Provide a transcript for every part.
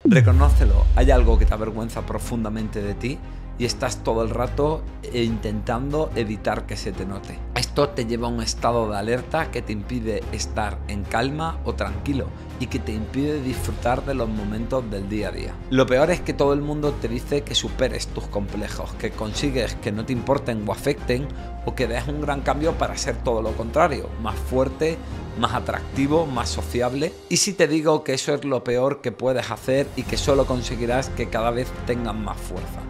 Reconócelo, hay algo que te avergüenza profundamente de ti y estás todo el rato intentando evitar que se te note. Esto te lleva a un estado de alerta que te impide estar en calma o tranquilo y que te impide disfrutar de los momentos del día a día. Lo peor es que todo el mundo te dice que superes tus complejos, que consigues que no te importen o afecten, o que des un gran cambio para ser todo lo contrario, más fuerte, más atractivo, más sociable. Y si te digo que eso es lo peor que puedes hacer y que solo conseguirás que cada vez tengan más fuerza.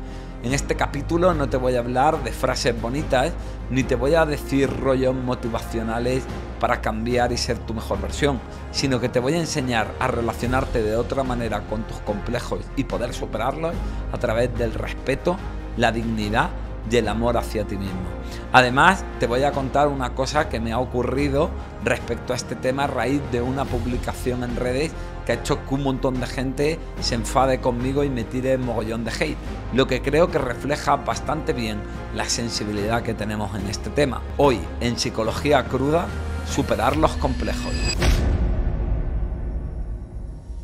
En este capítulo no te voy a hablar de frases bonitas, ni te voy a decir rollos motivacionales para cambiar y ser tu mejor versión, sino que te voy a enseñar a relacionarte de otra manera con tus complejos y poder superarlos a través del respeto, la dignidad y el amor hacia ti mismo. Además, te voy a contar una cosa que me ha ocurrido respecto a este tema a raíz de una publicación en redes que ha hecho que un montón de gente se enfade conmigo y me tire mogollón de hate, lo que creo que refleja bastante bien la sensibilidad que tenemos en este tema. Hoy, en Psicología Cruda, superar los complejos.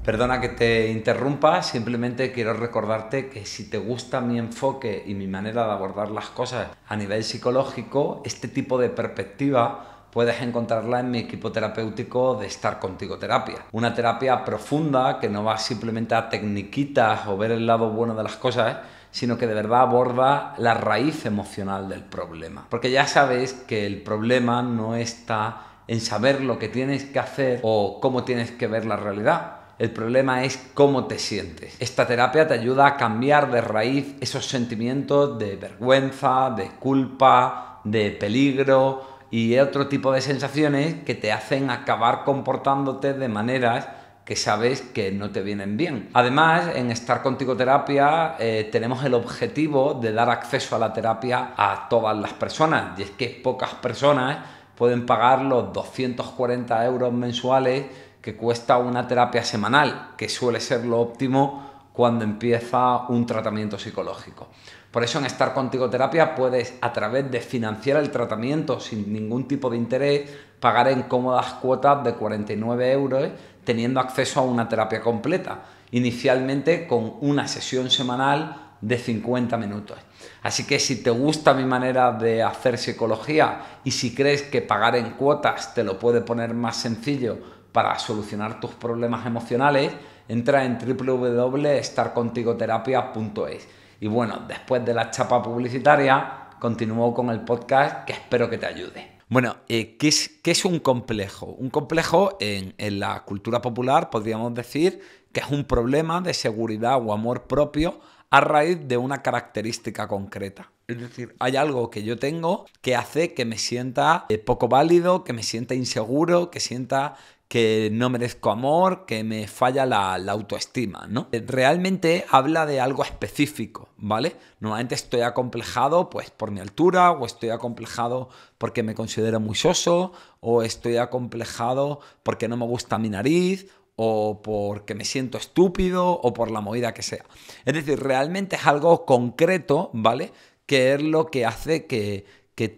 Perdona que te interrumpa, simplemente quiero recordarte que si te gusta mi enfoque y mi manera de abordar las cosas a nivel psicológico, este tipo de perspectiva puedes encontrarla en mi equipo terapéutico de Estar Contigo Terapia. Una terapia profunda que no va simplemente a tecniquitas o ver el lado bueno de las cosas, sino que de verdad aborda la raíz emocional del problema. Porque ya sabes que el problema no está en saber lo que tienes que hacer o cómo tienes que ver la realidad. El problema es cómo te sientes. Esta terapia te ayuda a cambiar de raíz esos sentimientos de vergüenza, de culpa, de peligro y otro tipo de sensaciones que te hacen acabar comportándote de maneras que sabes que no te vienen bien. Además, en Estar Contigo Terapia tenemos el objetivo de dar acceso a la terapia a todas las personas, y es que pocas personas pueden pagar los 240 euros mensuales que cuesta una terapia semanal, que suele ser lo óptimo cuando empieza un tratamiento psicológico. Por eso en Estar Contigo Terapia puedes, a través de financiar el tratamiento sin ningún tipo de interés, pagar en cómodas cuotas de 49 euros, teniendo acceso a una terapia completa, inicialmente con una sesión semanal de 50 minutos. Así que si te gusta mi manera de hacer psicología y si crees que pagar en cuotas te lo puede poner más sencillo para solucionar tus problemas emocionales, entra en www.estarcontigoterapia.es. Y bueno, después de la chapa publicitaria, continúo con el podcast que espero que te ayude. Bueno, ¿qué es un complejo? Un complejo en la cultura popular podríamos decir que es un problema de seguridad o amor propio a raíz de una característica concreta. Es decir, hay algo que yo tengo que hace que me sienta poco válido, que me sienta inseguro, que sienta que no merezco amor, que me falla la autoestima, ¿no? Realmente habla de algo específico, ¿vale? Normalmente estoy acomplejado pues por mi altura, o estoy acomplejado porque me considero muy soso, o estoy acomplejado porque no me gusta mi nariz, o porque me siento estúpido, o por la movida que sea. Es decir, realmente es algo concreto, ¿vale? Que es lo que hace que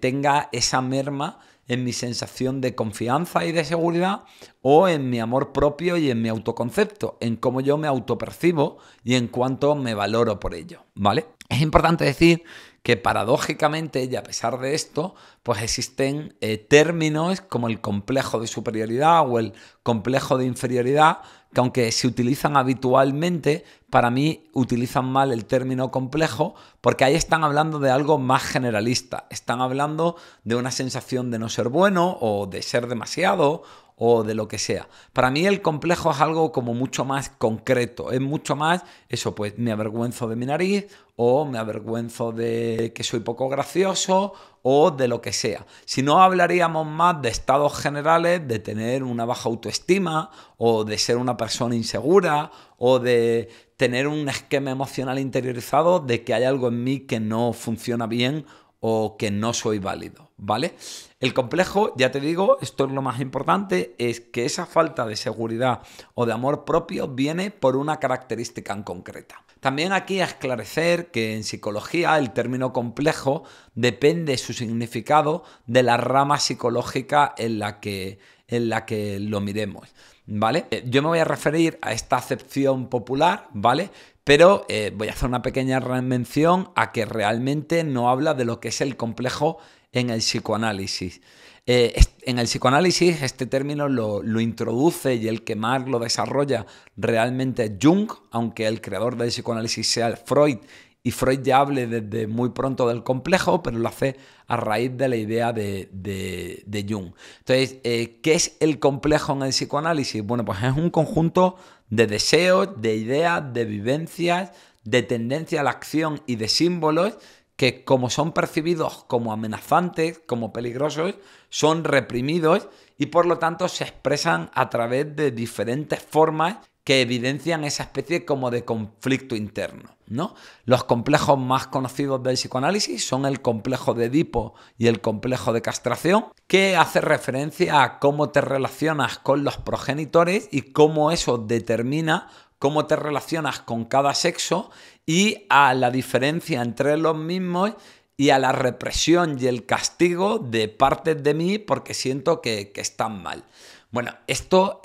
tenga esa merma en mi sensación de confianza y de seguridad, o en mi amor propio y en mi autoconcepto, en cómo yo me autopercibo y en cuánto me valoro por ello, ¿vale? Es importante decir que paradójicamente, y a pesar de esto, pues existen términos como el complejo de superioridad o el complejo de inferioridad, que aunque se utilizan habitualmente, para mí utilizan mal el término complejo porque ahí están hablando de algo más generalista. Están hablando de una sensación de no ser bueno o de ser demasiado o de lo que sea. Para mí el complejo es algo como mucho más concreto, es mucho más eso, pues me avergüenzo de mi nariz, o me avergüenzo de que soy poco gracioso, o de lo que sea. Si no, hablaríamos más de estados generales, de tener una baja autoestima, o de ser una persona insegura, o de tener un esquema emocional interiorizado de que hay algo en mí que no funciona bien o que no soy válido, ¿vale? El complejo, ya te digo, esto es lo más importante, es que esa falta de seguridad o de amor propio viene por una característica en concreta. También aquí a esclarecer que en psicología el término complejo depende su significado de la rama psicológica en la que en la que lo miremos, ¿vale? Yo me voy a referir a esta acepción popular, ¿vale? Pero voy a hacer una pequeña mención a que realmente no habla de lo que es el complejo en el psicoanálisis. En el psicoanálisis este término lo introduce y el que más lo desarrolla realmente es Jung, aunque el creador del psicoanálisis sea Freud, y Freud ya hable desde muy pronto del complejo, pero lo hace a raíz de la idea de Jung. Entonces, ¿qué es el complejo en el psicoanálisis? Bueno, pues es un conjunto de deseos, de ideas, de vivencias, de tendencia a la acción y de símbolos que, como son percibidos como amenazantes, como peligrosos, son reprimidos y por lo tanto se expresan a través de diferentes formas que evidencian esa especie como de conflicto interno, ¿no? Los complejos más conocidos del psicoanálisis son el complejo de Edipo y el complejo de castración, que hace referencia a cómo te relacionas con los progenitores y cómo eso determina cómo te relacionas con cada sexo y a la diferencia entre los mismos y a la represión y el castigo de partes de mí porque siento que están mal. Bueno, esto,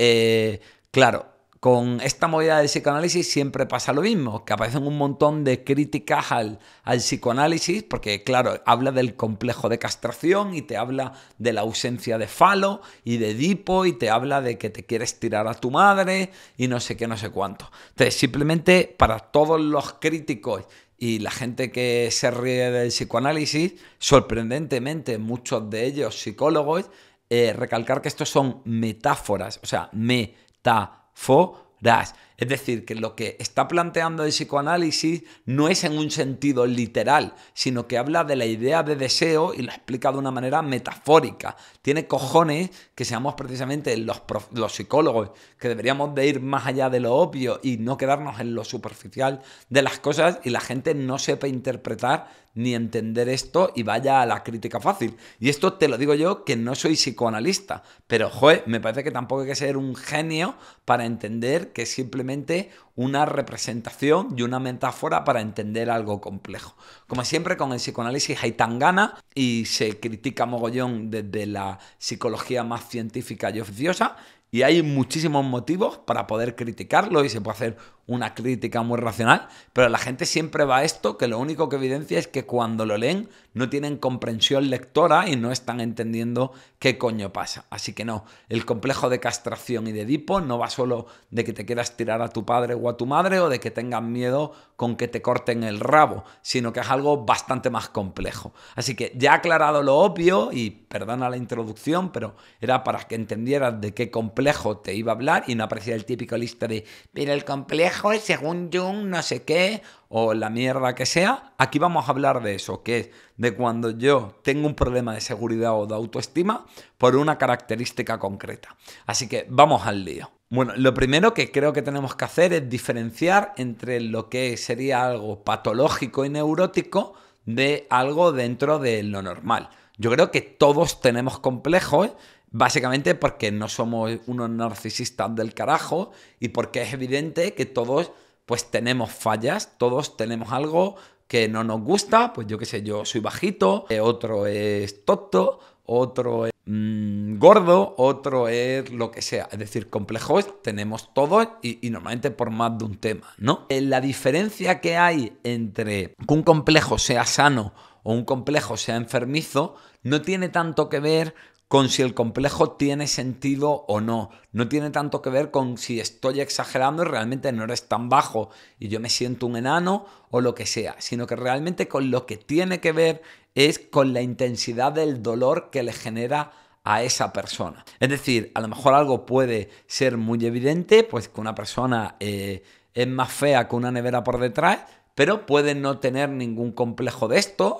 claro, con esta movida del psicoanálisis siempre pasa lo mismo, que aparecen un montón de críticas al psicoanálisis porque, claro, habla del complejo de castración y te habla de la ausencia de falo y de Edipo y te habla de que te quieres tirar a tu madre y no sé qué, no sé cuánto. Entonces, simplemente para todos los críticos y la gente que se ríe del psicoanálisis, sorprendentemente muchos de ellos psicólogos, recalcar que estos son metáforas, o sea, metáforas. Es decir, que lo que está planteando el psicoanálisis no es en un sentido literal, sino que habla de la idea de deseo y lo explica de una manera metafórica. Tiene cojones que seamos precisamente los psicólogos, que deberíamos de ir más allá de lo obvio y no quedarnos en lo superficial de las cosas y la gente no sepa interpretar ni entender esto y vaya a la crítica fácil. Y esto te lo digo yo, que no soy psicoanalista, pero joder, me parece que tampoco hay que ser un genio para entender que es simplemente una representación y una metáfora para entender algo complejo. Como siempre, con el psicoanálisis hay tangana y se critica mogollón desde la psicología más científica y oficiosa, y hay muchísimos motivos para poder criticarlo y se puede hacer una crítica muy racional, pero la gente siempre va a esto, que lo único que evidencia es que cuando lo leen no tienen comprensión lectora y no están entendiendo qué coño pasa. Así que no, el complejo de castración y de Edipo no va solo de que te quieras tirar a tu padre o a tu madre o de que tengas miedo con que te corten el rabo, sino que es algo bastante más complejo. Así que ya aclarado lo obvio, y perdona la introducción, pero era para que entendieras de qué complejo te iba a hablar y no aparecía el típico lista de pero el complejo es según Jung no sé qué o la mierda que sea. Aquí vamos a hablar de eso, que es de cuando yo tengo un problema de seguridad o de autoestima por una característica concreta. Así que vamos al lío. Bueno, lo primero que creo que tenemos que hacer es diferenciar entre lo que sería algo patológico y neurótico de algo dentro de lo normal. Yo creo que todos tenemos complejos, básicamente porque no somos unos narcisistas del carajo y porque es evidente que todos pues tenemos fallas, todos tenemos algo que no nos gusta, pues yo qué sé, yo soy bajito, otro es tonto, otro es gordo, otro es lo que sea. Es decir, complejos tenemos todos y normalmente por más de un tema, ¿no? La diferencia que hay entre que un complejo sea sano o un complejo sea enfermizo no tiene tanto que ver con si el complejo tiene sentido o no. No tiene tanto que ver con si estoy exagerando y realmente no eres tan bajo y yo me siento un enano o lo que sea, sino que realmente con lo que tiene que ver es con la intensidad del dolor que le genera a esa persona. Es decir, a lo mejor algo puede ser muy evidente, pues que una persona es más fea que una nevera por detrás, pero puede no tener ningún complejo de esto,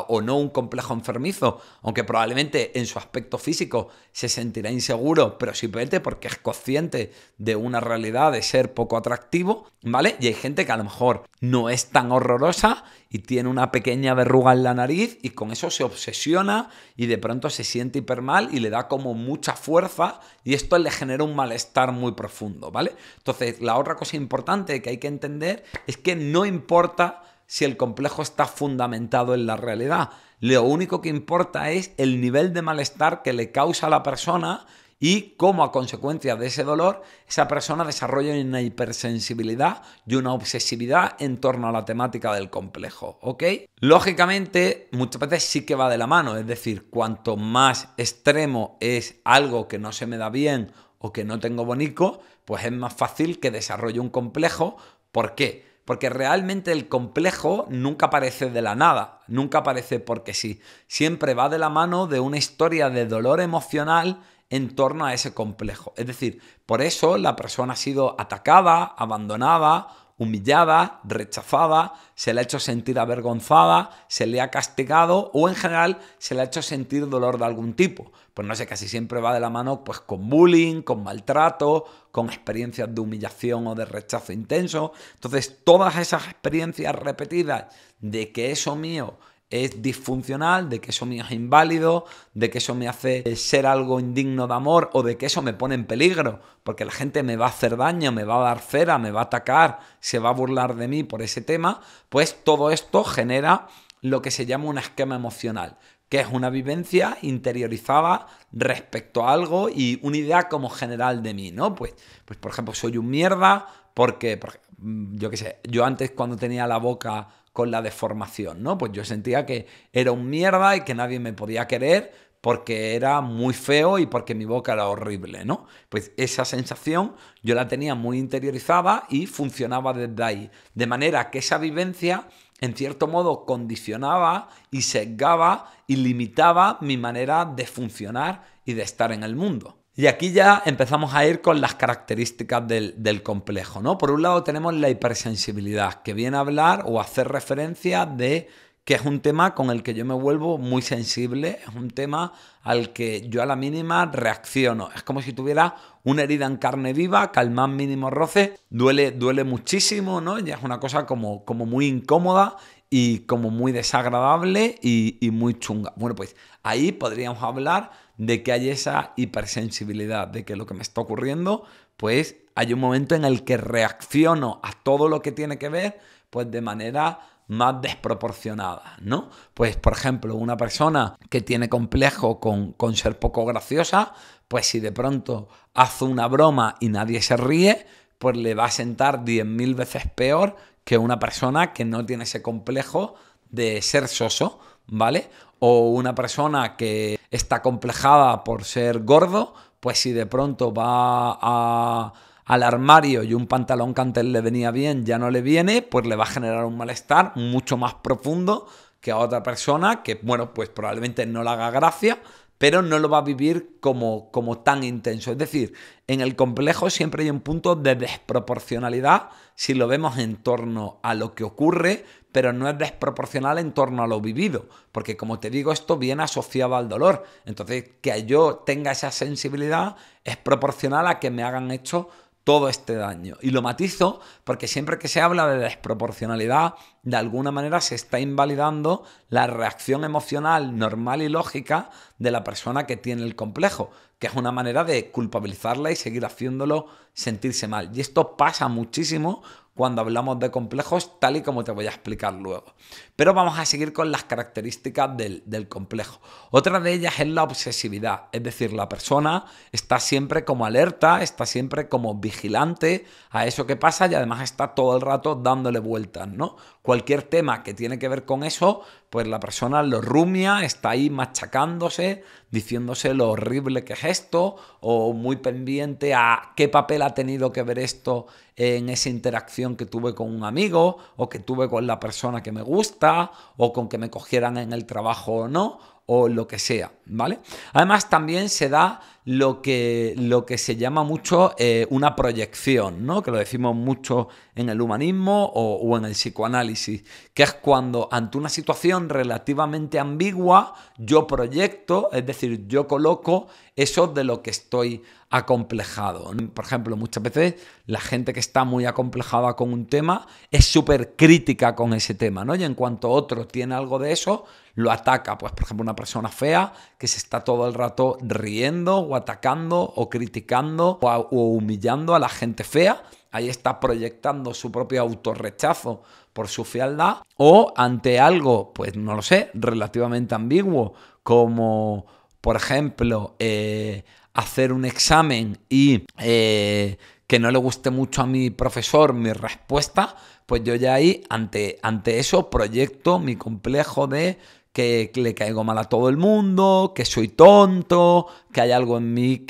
o no un complejo enfermizo, aunque probablemente en su aspecto físico se sentirá inseguro, pero simplemente porque es consciente de una realidad de ser poco atractivo, ¿vale? Y hay gente que a lo mejor no es tan horrorosa y tiene una pequeña verruga en la nariz y con eso se obsesiona y de pronto se siente hiper mal y le da como mucha fuerza y esto le genera un malestar muy profundo, ¿vale? Entonces, la otra cosa importante que hay que entender es que no importa si el complejo está fundamentado en la realidad. Lo único que importa es el nivel de malestar que le causa a la persona y cómo a consecuencia de ese dolor esa persona desarrolla una hipersensibilidad y una obsesividad en torno a la temática del complejo, ¿ok? Lógicamente, muchas veces sí que va de la mano, es decir, cuanto más extremo es algo que no se me da bien o que no tengo bonito, pues es más fácil que desarrolle un complejo. ¿Por qué? Porque realmente el complejo nunca aparece de la nada, nunca aparece porque sí. Siempre va de la mano de una historia de dolor emocional en torno a ese complejo. Es decir, por eso la persona ha sido atacada, abandonada, humillada, rechazada, se le ha hecho sentir avergonzada, se le ha castigado o en general se le ha hecho sentir dolor de algún tipo. Pues no sé, casi siempre va de la mano pues con bullying, con maltrato, con experiencias de humillación o de rechazo intenso. Entonces, todas esas experiencias repetidas de que eso mío es disfuncional, de que eso mío es inválido, de que eso me hace ser algo indigno de amor o de que eso me pone en peligro, porque la gente me va a hacer daño, me va a dar cera, me va a atacar, se va a burlar de mí por ese tema, pues todo esto genera lo que se llama un esquema emocional, que es una vivencia interiorizada respecto a algo y una idea como general de mí, ¿no? Pues por ejemplo, soy un mierda porque yo qué sé, yo antes cuando tenía la boca con la deformación, ¿no? Pues yo sentía que era un mierda y que nadie me podía querer porque era muy feo y porque mi boca era horrible, ¿no? Pues esa sensación yo la tenía muy interiorizada y funcionaba desde ahí. De manera que esa vivencia, en cierto modo, condicionaba y sesgaba y limitaba mi manera de funcionar y de estar en el mundo. Y aquí ya empezamos a ir con las características del complejo, ¿no? Por un lado tenemos la hipersensibilidad, que viene a hablar o a hacer referencia de que es un tema con el que yo me vuelvo muy sensible, es un tema al que yo a la mínima reacciono. Es como si tuviera una herida en carne viva, que al más mínimo roce duele muchísimo, ¿no? Ya es una cosa como muy incómoda y como muy desagradable y muy chunga. Bueno, pues ahí podríamos hablar de que hay esa hipersensibilidad, de que lo que me está ocurriendo, pues hay un momento en el que reacciono a todo lo que tiene que ver, pues de manera más desproporcionada, ¿no? Pues, por ejemplo, una persona que tiene complejo con ser poco graciosa, pues si de pronto hace una broma y nadie se ríe, pues le va a sentar 10.000 veces peor que una persona que no tiene ese complejo de ser soso, ¿vale? O una persona que está complejada por ser gordo, pues si de pronto va al armario y un pantalón que antes le venía bien ya no le viene, pues le va a generar un malestar mucho más profundo que a otra persona que, bueno, pues probablemente no le haga gracia, pero no lo va a vivir como tan intenso. Es decir, en el complejo siempre hay un punto de desproporcionalidad si lo vemos en torno a lo que ocurre, pero no es desproporcional en torno a lo vivido, porque como te digo, esto viene asociado al dolor. Entonces, que yo tenga esa sensibilidad es proporcional a que me hagan hecho todo este daño. Y lo matizo porque siempre que se habla de desproporcionalidad, de alguna manera se está invalidando la reacción emocional normal y lógica de la persona que tiene el complejo, que es una manera de culpabilizarla y seguir haciéndolo sentirse mal. Y esto pasa muchísimo cuando hablamos de complejos, tal y como te voy a explicar luego. Pero vamos a seguir con las características del complejo. Otra de ellas es la obsesividad, es decir, la persona está siempre como alerta, está siempre como vigilante a eso que pasa y además está todo el rato dándole vueltas, ¿no? Cualquier tema que tiene que ver con eso, pues la persona lo rumia, está ahí machacándose, diciéndose lo horrible que es esto, o muy pendiente a qué papel ha tenido que ver esto en esa interacción que tuve con un amigo, o que tuve con la persona que me gusta, o con que me cogieran en el trabajo o no, o lo que sea, ¿vale? Además también se da lo que se llama mucho una proyección, ¿no? Que lo decimos mucho en el humanismo o en el psicoanálisis, que es cuando ante una situación relativamente ambigua yo proyecto, es decir, yo coloco eso de lo que estoy acomplejado. Por ejemplo, muchas veces la gente que está muy acomplejada con un tema es súper crítica con ese tema, ¿no? Y en cuanto otro tiene algo de eso, lo ataca. Pues, por ejemplo, una persona fea que se está todo el rato riendo o atacando o criticando o humillando a la gente fea. Ahí está proyectando su propio autorrechazo por su fealdad. O ante algo, pues no lo sé, relativamente ambiguo, como por ejemplo hacer un examen y que no le guste mucho a mi profesor mi respuesta, pues yo ya ahí, ante eso, proyecto mi complejo de que le caigo mal a todo el mundo, que soy tonto, que hay algo en mí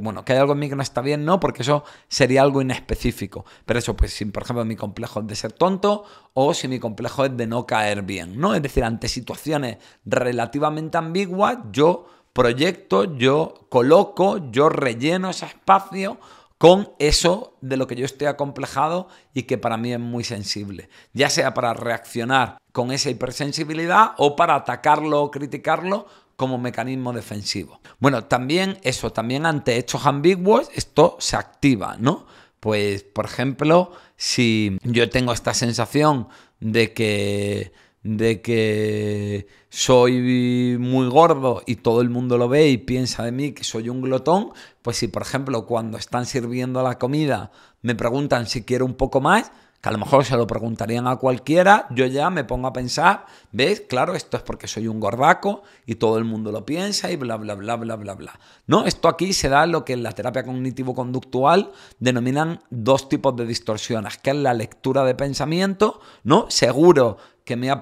bueno, que hay algo en mí que no está bien, no, porque eso sería algo inespecífico. Pero eso, pues si por ejemplo mi complejo es de ser tonto o si mi complejo es de no caer bien, ¿no? Es decir, ante situaciones relativamente ambiguas, yo proyecto, yo coloco, yo relleno ese espacio con eso de lo que yo estoy acomplejado y que para mí es muy sensible, ya sea para reaccionar con esa hipersensibilidad o para atacarlo o criticarlo como mecanismo defensivo. Bueno, también ante hechos ambiguos, esto se activa, ¿no? Pues, por ejemplo, si yo tengo esta sensación de que soy muy gordo y todo el mundo lo ve y piensa de mí que soy un glotón, pues si por ejemplo cuando están sirviendo la comida me preguntan si quiero un poco más, que a lo mejor se lo preguntarían a cualquiera, yo ya me pongo a pensar, ¿ves? Claro, esto es porque soy un gordaco y todo el mundo lo piensa y bla, bla, bla, bla, bla, bla. No, esto aquí se da lo que en la terapia cognitivo-conductual denominan dos tipos de distorsiones, que es la lectura de pensamiento, ¿no? Seguro que me ha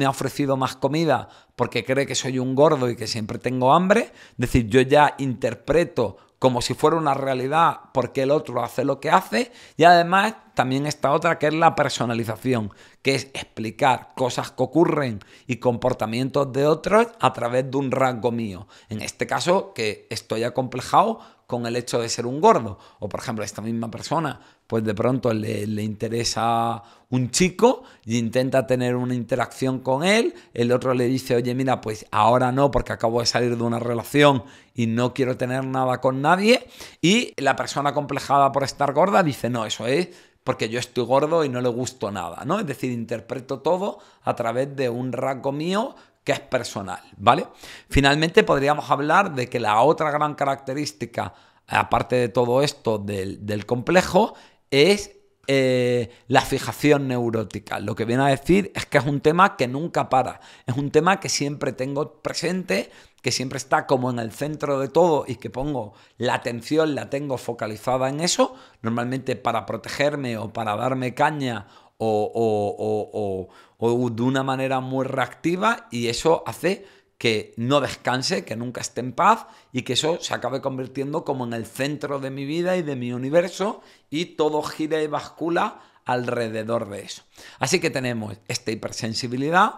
ofrecido más comida porque cree que soy un gordo y que siempre tengo hambre. Es decir, yo ya interpreto como si fuera una realidad porque el otro hace lo que hace. Y además también está otra que es la personalización, que es explicar cosas que ocurren y comportamientos de otros a través de un rasgo mío. En este caso, que estoy acomplejado con el hecho de ser un gordo. O por ejemplo, a esta misma persona, pues de pronto le interesa un chico y intenta tener una interacción con él. El otro le dice, oye, mira, pues ahora no, porque acabo de salir de una relación y no quiero tener nada con nadie. Y la persona acomplejada por estar gorda dice, no, eso es porque yo estoy gordo y no le gusto nada, ¿no? Es decir, interpreto todo a través de un rasgo mío que es personal, ¿vale? Finalmente podríamos hablar de que la otra gran característica, aparte de todo esto del complejo, es la fijación neurótica. Lo que viene a decir es que es un tema que nunca para, es un tema que siempre tengo presente, que siempre está como en el centro de todo y que pongo la atención, la tengo focalizada en eso, normalmente para protegerme o para darme caña o de una manera muy reactiva, y eso hace que no descanse, que nunca esté en paz y que eso se acabe convirtiendo como en el centro de mi vida y de mi universo y todo gira y bascula alrededor de eso. Así que tenemos esta hipersensibilidad,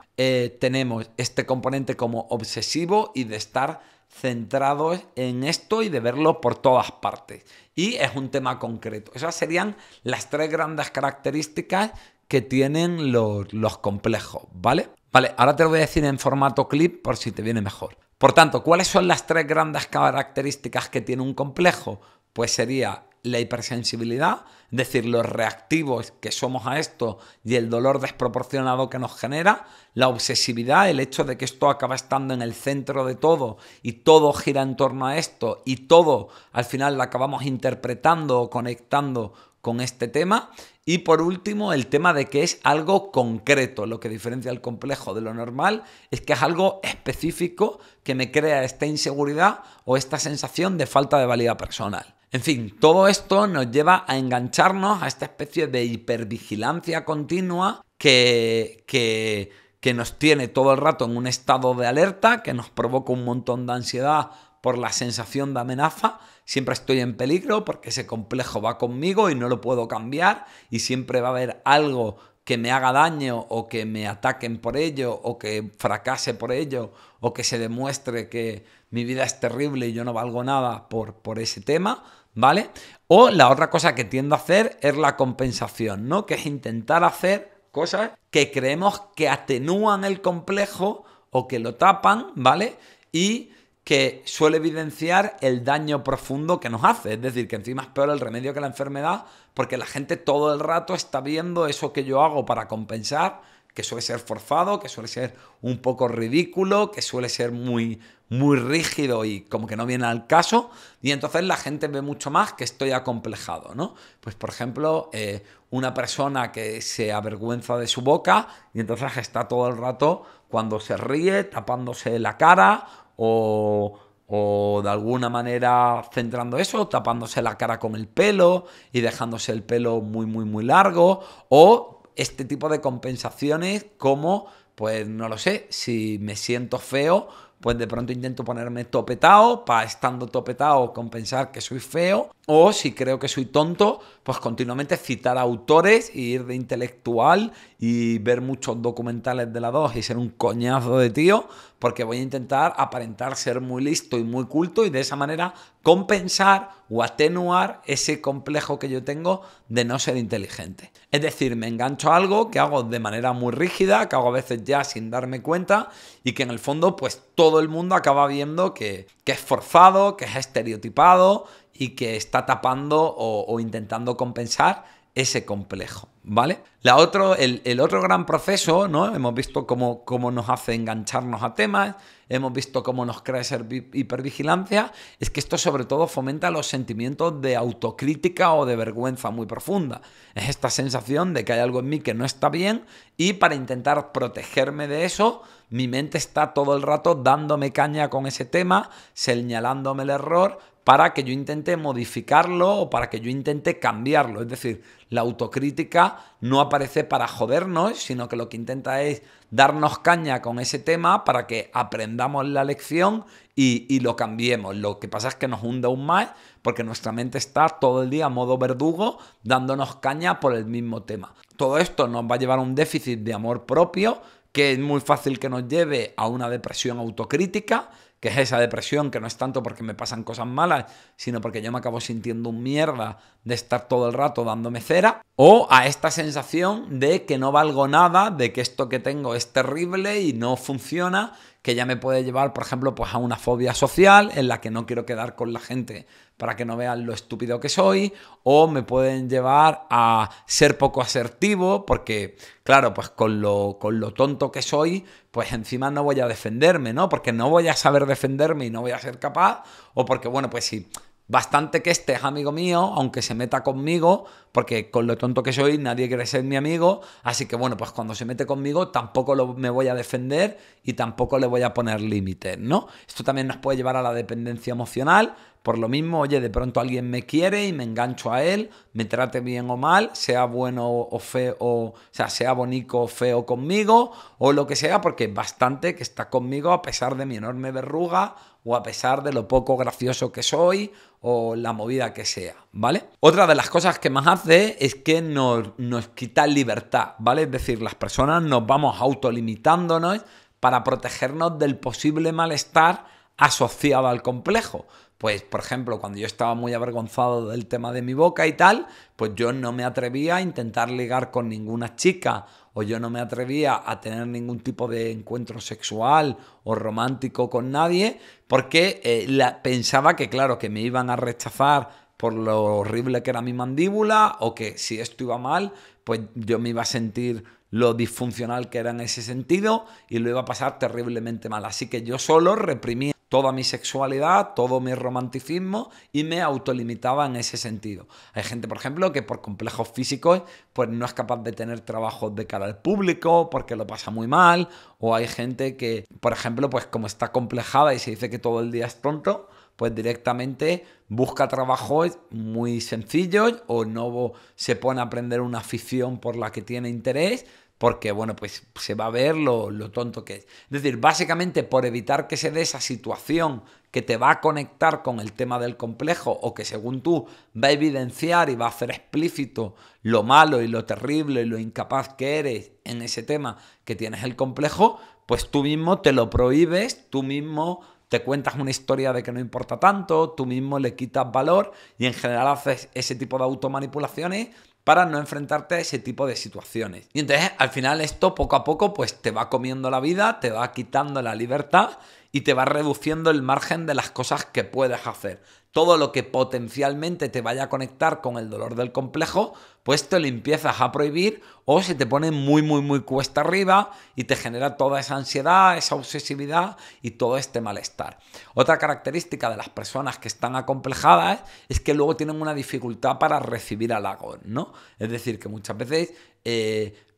tenemos este componente como obsesivo y de estar centrados en esto y de verlo por todas partes. Y es un tema concreto. Esas serían las tres grandes características que tienen los complejos, ¿vale? Vale, ahora te lo voy a decir en formato clip por si te viene mejor. Por tanto, ¿cuáles son las tres grandes características que tiene un complejo? Pues sería la hipersensibilidad, es decir, los reactivos que somos a esto y el dolor desproporcionado que nos genera, la obsesividad, el hecho de que esto acaba estando en el centro de todo y todo gira en torno a esto y todo al final lo acabamos interpretando o conectando con este tema. Y por último, el tema de que es algo concreto. Lo que diferencia el complejo de lo normal es que es algo específico que me crea esta inseguridad o esta sensación de falta de valía personal. En fin, todo esto nos lleva a engancharnos a esta especie de hipervigilancia continua que nos tiene todo el rato en un estado de alerta, que nos provoca un montón de ansiedad por la sensación de amenaza. Siempre estoy en peligro porque ese complejo va conmigo y no lo puedo cambiar, y siempre va a haber algo que me haga daño o que me ataquen por ello o que fracase por ello o que se demuestre que mi vida es terrible y yo no valgo nada por ese tema, ¿vale? O la otra cosa que tiendo a hacer es la compensación, ¿no? Que es intentar hacer cosas que creemos que atenúan el complejo o que lo tapan, ¿vale? Y que suele evidenciar el daño profundo que nos hace. Es decir, que encima es peor el remedio que la enfermedad, porque la gente todo el rato está viendo eso que yo hago para compensar, que suele ser forzado, que suele ser un poco ridículo, que suele ser muy, muy rígido y como que no viene al caso, y entonces la gente ve mucho más que estoy acomplejado, ¿no? Pues por ejemplo, una persona que se avergüenza de su boca y entonces está todo el rato, cuando se ríe, tapándose la cara o o de alguna manera centrando eso, tapándose la cara con el pelo y dejándose el pelo muy, muy, muy largo, o este tipo de compensaciones como, pues no lo sé, si me siento feo, pues de pronto intento ponerme topetao para estando topetao compensar que soy feo, o si creo que soy tonto, pues continuamente citar autores y ir de intelectual y ver muchos documentales de la 2 y ser un coñazo de tío, porque voy a intentar aparentar ser muy listo y muy culto y de esa manera compensar o atenuar ese complejo que yo tengo de no ser inteligente. Es decir, me engancho a algo que hago de manera muy rígida, que hago a veces ya sin darme cuenta y que en el fondo pues todo el mundo acaba viendo que es forzado, que es estereotipado y que está tapando o intentando compensar ese complejo, ¿vale? El otro gran proceso, ¿no? Hemos visto cómo nos hace engancharnos a temas, hemos visto cómo nos crea esa hipervigilancia, es que esto sobre todo fomenta los sentimientos de autocrítica o de vergüenza muy profunda. Es esta sensación de que hay algo en mí que no está bien y para intentar protegerme de eso, mi mente está todo el rato dándome caña con ese tema, señalándome el error, para que yo intente modificarlo o para que yo intente cambiarlo. Es decir, la autocrítica no aparece para jodernos, sino que lo que intenta es darnos caña con ese tema para que aprendamos la lección y lo cambiemos. Lo que pasa es que nos hunde aún más porque nuestra mente está todo el día a modo verdugo dándonos caña por el mismo tema. Todo esto nos va a llevar a un déficit de amor propio que es muy fácil que nos lleve a una depresión autocrítica, que es esa depresión que no es tanto porque me pasan cosas malas, sino porque yo me acabo sintiendo un mierda de estar todo el rato dándome cera, o a esta sensación de que no valgo nada, de que esto que tengo es terrible y no funciona, que ya me puede llevar, por ejemplo, pues a una fobia social en la que no quiero quedar con la gente para que no vean lo estúpido que soy, o me pueden llevar a ser poco asertivo, porque, claro, pues con lo tonto que soy, pues encima no voy a defenderme, ¿no? Porque no voy a saber defenderme y no voy a ser capaz, o porque, bueno, pues sí, bastante que este es amigo mío, aunque se meta conmigo, porque con lo tonto que soy nadie quiere ser mi amigo, así que bueno, pues cuando se mete conmigo tampoco me voy a defender y tampoco le voy a poner límites, ¿no? Esto también nos puede llevar a la dependencia emocional. Por lo mismo, oye, de pronto alguien me quiere y me engancho a él, me trate bien o mal, sea bueno o feo, o sea, sea bonito o feo conmigo, o lo que sea, porque es bastante que está conmigo a pesar de mi enorme verruga, o a pesar de lo poco gracioso que soy, o la movida que sea, ¿vale? Otra de las cosas que más hace es que nos quita libertad, ¿vale? Es decir, las personas nos vamos autolimitándonos para protegernos del posible malestar asociado al complejo. Pues, por ejemplo, cuando yo estaba muy avergonzado del tema de mi boca y tal, pues yo no me atrevía a intentar ligar con ninguna chica o yo no me atrevía a tener ningún tipo de encuentro sexual o romántico con nadie porque pensaba que, claro, que me iban a rechazar por lo horrible que era mi mandíbula o que si esto iba mal, pues yo me iba a sentir lo disfuncional que era en ese sentido y lo iba a pasar terriblemente mal. Así que yo solo reprimía toda mi sexualidad, todo mi romanticismo y me autolimitaba en ese sentido. Hay gente, por ejemplo, que por complejos físicos pues no es capaz de tener trabajos de cara al público porque lo pasa muy mal, o hay gente que, por ejemplo, pues como está complejada y se dice que todo el día es tonto, pues directamente busca trabajos muy sencillos o no se pone a aprender una afición por la que tiene interés porque, bueno, pues se va a ver lo tonto que es. Es decir, básicamente por evitar que se dé esa situación que te va a conectar con el tema del complejo o que según tú va a evidenciar y va a hacer explícito lo malo y lo terrible y lo incapaz que eres en ese tema que tienes el complejo, pues tú mismo te lo prohíbes, tú mismo te cuentas una historia de que no importa tanto, tú mismo le quitas valor y en general haces ese tipo de automanipulaciones para no enfrentarte a ese tipo de situaciones. Y entonces, al final, esto poco a poco pues te va comiendo la vida, te va quitando la libertad y te va reduciendo el margen de las cosas que puedes hacer. Todo lo que potencialmente te vaya a conectar con el dolor del complejo, pues te lo empiezas a prohibir o se te pone muy, muy, muy cuesta arriba y te genera toda esa ansiedad, esa obsesividad y todo este malestar. Otra característica de las personas que están acomplejadas es que luego tienen una dificultad para recibir halagos, ¿no? Es decir, que muchas veces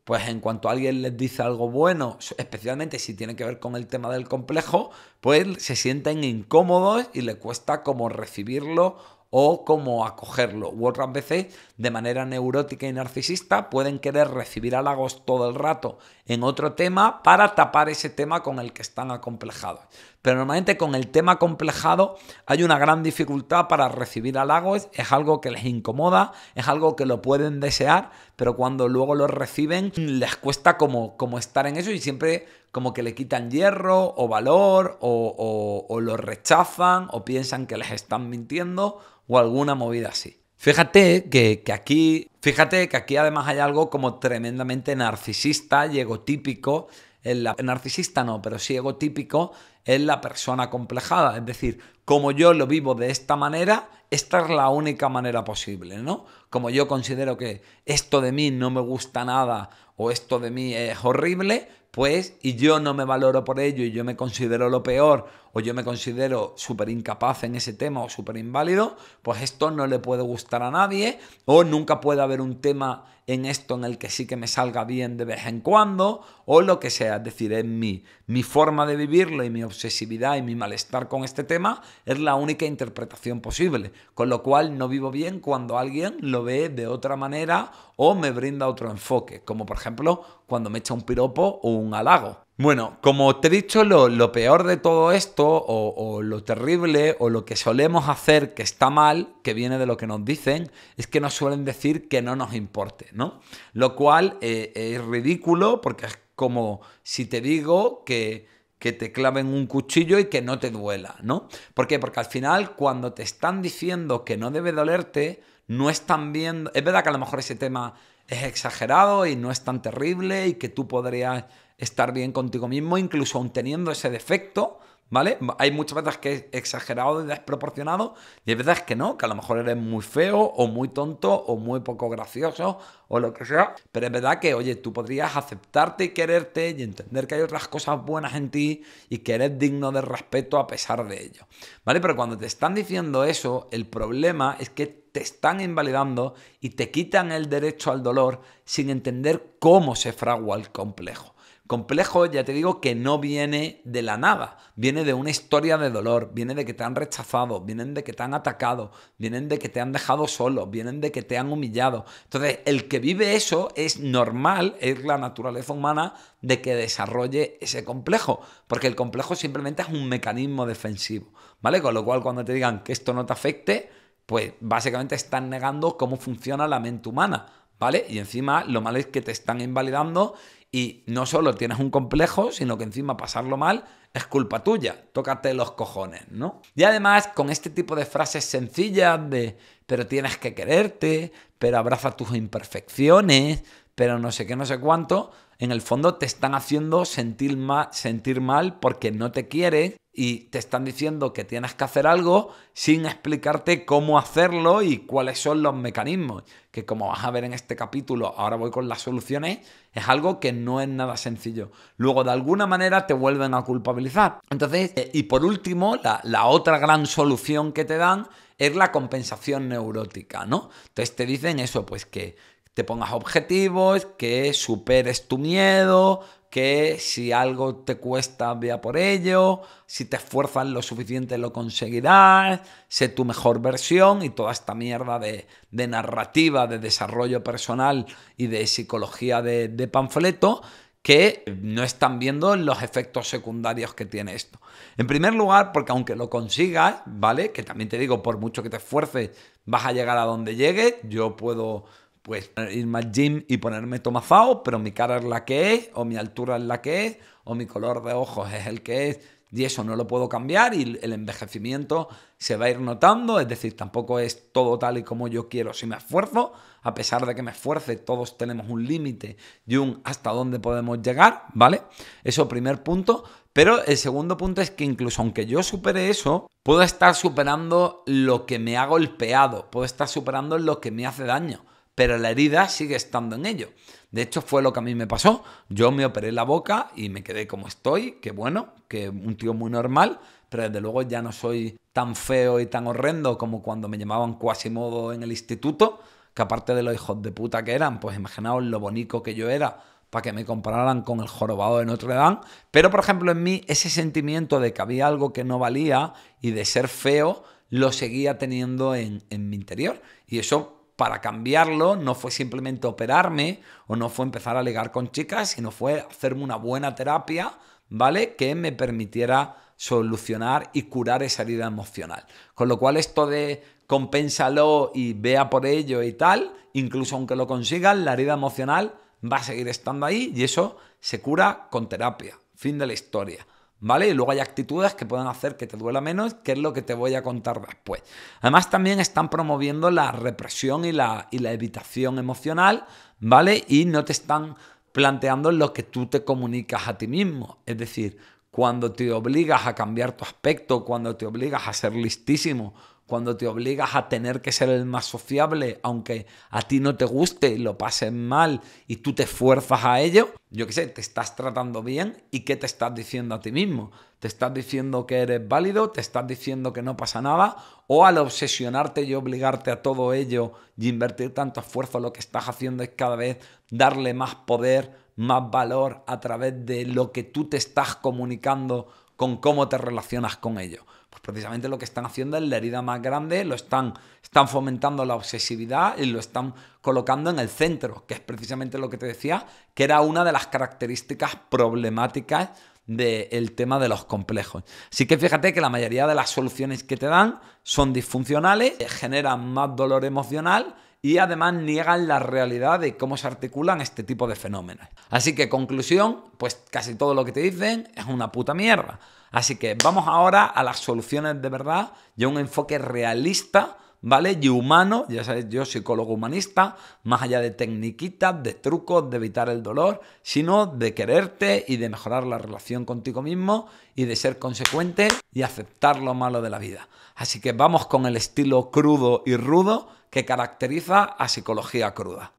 pues en cuanto alguien les dice algo bueno, especialmente si tiene que ver con el tema del complejo, pues se sienten incómodos y les cuesta como recibirlo o como acogerlo. U otras veces, de manera neurótica y narcisista, pueden querer recibir halagos todo el rato en otro tema para tapar ese tema con el que están acomplejados. Pero normalmente con el tema acomplejado hay una gran dificultad para recibir halagos, es algo que les incomoda, es algo que lo pueden desear, pero cuando luego lo reciben les cuesta como estar en eso y siempre como que le quitan hierro o valor o lo rechazan o piensan que les están mintiendo o alguna movida así. Fíjate que aquí además hay algo como tremendamente narcisista y egotípico. Narcisista no, pero sí egotípico en la persona acomplejada. Es decir, como yo lo vivo de esta manera, esta es la única manera posible, ¿no? Como yo considero que esto de mí no me gusta nada o esto de mí es horrible, pues, y yo no me valoro por ello y yo me considero lo peor o yo me considero súper incapaz en ese tema o súper inválido, pues esto no le puede gustar a nadie o nunca puede haber un tema en esto en el que sí que me salga bien de vez en cuando o lo que sea. Es decir, es mi forma de vivirlo y mi obsesividad y mi malestar con este tema es la única interpretación posible, con lo cual no vivo bien cuando alguien lo ve de otra manera o me brinda otro enfoque, como por ejemplo cuando me echa un piropo o un halago. Bueno, como te he dicho, lo peor de todo esto, o lo terrible, o lo que solemos hacer que está mal, que viene de lo que nos dicen, es que nos suelen decir que no nos importe, ¿no? Lo cual es ridículo porque es como si te digo que te claven un cuchillo y que no te duela, ¿no? ¿Por qué? Porque al final cuando te están diciendo que no debe dolerte, no están viendo... Es verdad que a lo mejor ese tema es exagerado y no es tan terrible y que tú podrías estar bien contigo mismo, incluso aun teniendo ese defecto, ¿vale? Hay muchas veces que es exagerado y desproporcionado y hay veces que no, que a lo mejor eres muy feo o muy tonto o muy poco gracioso o lo que sea, pero es verdad que, oye, tú podrías aceptarte y quererte y entender que hay otras cosas buenas en ti y que eres digno de respeto a pesar de ello, ¿vale? Pero cuando te están diciendo eso, el problema es que te están invalidando y te quitan el derecho al dolor sin entender cómo se fragua el complejo. Complejo, ya te digo, que no viene de la nada, viene de una historia de dolor, viene de que te han rechazado, vienen de que te han atacado, vienen de que te han dejado solo, vienen de que te han humillado. Entonces, el que vive eso es normal, es la naturaleza humana de que desarrolle ese complejo, porque el complejo simplemente es un mecanismo defensivo, ¿vale? Con lo cual, cuando te digan que esto no te afecte, pues básicamente están negando cómo funciona la mente humana, ¿vale? Y encima lo malo es que te están invalidando y no solo tienes un complejo, sino que encima pasarlo mal es culpa tuya. Tócate los cojones, ¿no? Y además, con este tipo de frases sencillas de pero tienes que quererte, pero abraza tus imperfecciones, pero no sé qué, no sé cuánto, en el fondo te están haciendo sentir mal porque no te quieres y te están diciendo que tienes que hacer algo sin explicarte cómo hacerlo y cuáles son los mecanismos. Que como vas a ver en este capítulo, ahora voy con las soluciones, es algo que no es nada sencillo. Luego, de alguna manera, te vuelven a culpabilizar. Entonces, y por último, la otra gran solución que te dan es la compensación neurótica, ¿no? Entonces te dicen eso, pues que te pongas objetivos, que superes tu miedo, que si algo te cuesta, vea por ello, si te esfuerzas lo suficiente lo conseguirás, sé tu mejor versión y toda esta mierda de narrativa, de desarrollo personal y de psicología de panfleto que no están viendo los efectos secundarios que tiene esto. En primer lugar, porque aunque lo consigas, ¿vale? Que también te digo, por mucho que te esfuerces, vas a llegar a donde llegues. Yo puedo pues irme al gym y ponerme tomazao, pero mi cara es la que es, o mi altura es la que es, o mi color de ojos es el que es, y eso no lo puedo cambiar y el envejecimiento se va a ir notando, es decir, tampoco es todo tal y como yo quiero si me esfuerzo, a pesar de que me esfuerce, todos tenemos un límite y un hasta dónde podemos llegar, ¿vale? Eso primer punto, pero el segundo punto es que incluso aunque yo supere eso, puedo estar superando lo que me ha golpeado, puedo estar superando lo que me hace daño, pero la herida sigue estando en ello. De hecho, fue lo que a mí me pasó. Yo me operé la boca y me quedé como estoy, que bueno, que un tío muy normal, pero desde luego ya no soy tan feo y tan horrendo como cuando me llamaban Quasimodo en el instituto, que aparte de los hijos de puta que eran, pues imaginaos lo bonito que yo era para que me compararan con el jorobado de Notre Dame, pero por ejemplo en mí ese sentimiento de que había algo que no valía y de ser feo lo seguía teniendo en mi interior. Y eso, para cambiarlo, no fue simplemente operarme o no fue empezar a ligar con chicas, sino fue hacerme una buena terapia, ¿vale? Que me permitiera solucionar y curar esa herida emocional. Con lo cual esto de compénsalo y vea por ello y tal, incluso aunque lo consigas, la herida emocional va a seguir estando ahí y eso se cura con terapia. Fin de la historia. ¿Vale? Y luego hay actitudes que pueden hacer que te duela menos, que es lo que te voy a contar después. Además, también están promoviendo la represión y la evitación emocional, ¿vale? Y no te están planteando lo que tú te comunicas a ti mismo. Es decir, cuando te obligas a cambiar tu aspecto, cuando te obligas a ser listísimo, cuando te obligas a tener que ser el más sociable, aunque a ti no te guste y lo pases mal y tú te fuerzas a ello, yo qué sé, te estás tratando bien y ¿qué te estás diciendo a ti mismo? ¿Te estás diciendo que eres válido? ¿Te estás diciendo que no pasa nada? ¿O al obsesionarte y obligarte a todo ello y invertir tanto esfuerzo, lo que estás haciendo es cada vez darle más poder, más valor a través de lo que tú te estás comunicando con cómo te relacionas con ello? Pues precisamente lo que están haciendo es la herida más grande, están fomentando la obsesividad y lo están colocando en el centro, que es precisamente lo que te decía, que era una de las características problemáticas del tema de los complejos. Así que fíjate que la mayoría de las soluciones que te dan son disfuncionales, generan más dolor emocional y además niegan la realidad de cómo se articulan este tipo de fenómenos. Así que, conclusión, pues casi todo lo que te dicen es una puta mierda. Así que vamos ahora a las soluciones de verdad y a un enfoque realista, ¿vale? Y humano, ya sabes, yo psicólogo humanista, más allá de tecniquitas, de trucos, de evitar el dolor, sino de quererte y de mejorar la relación contigo mismo y de ser consecuente y aceptar lo malo de la vida. Así que vamos con el estilo crudo y rudo que caracteriza a Psicología Cruda.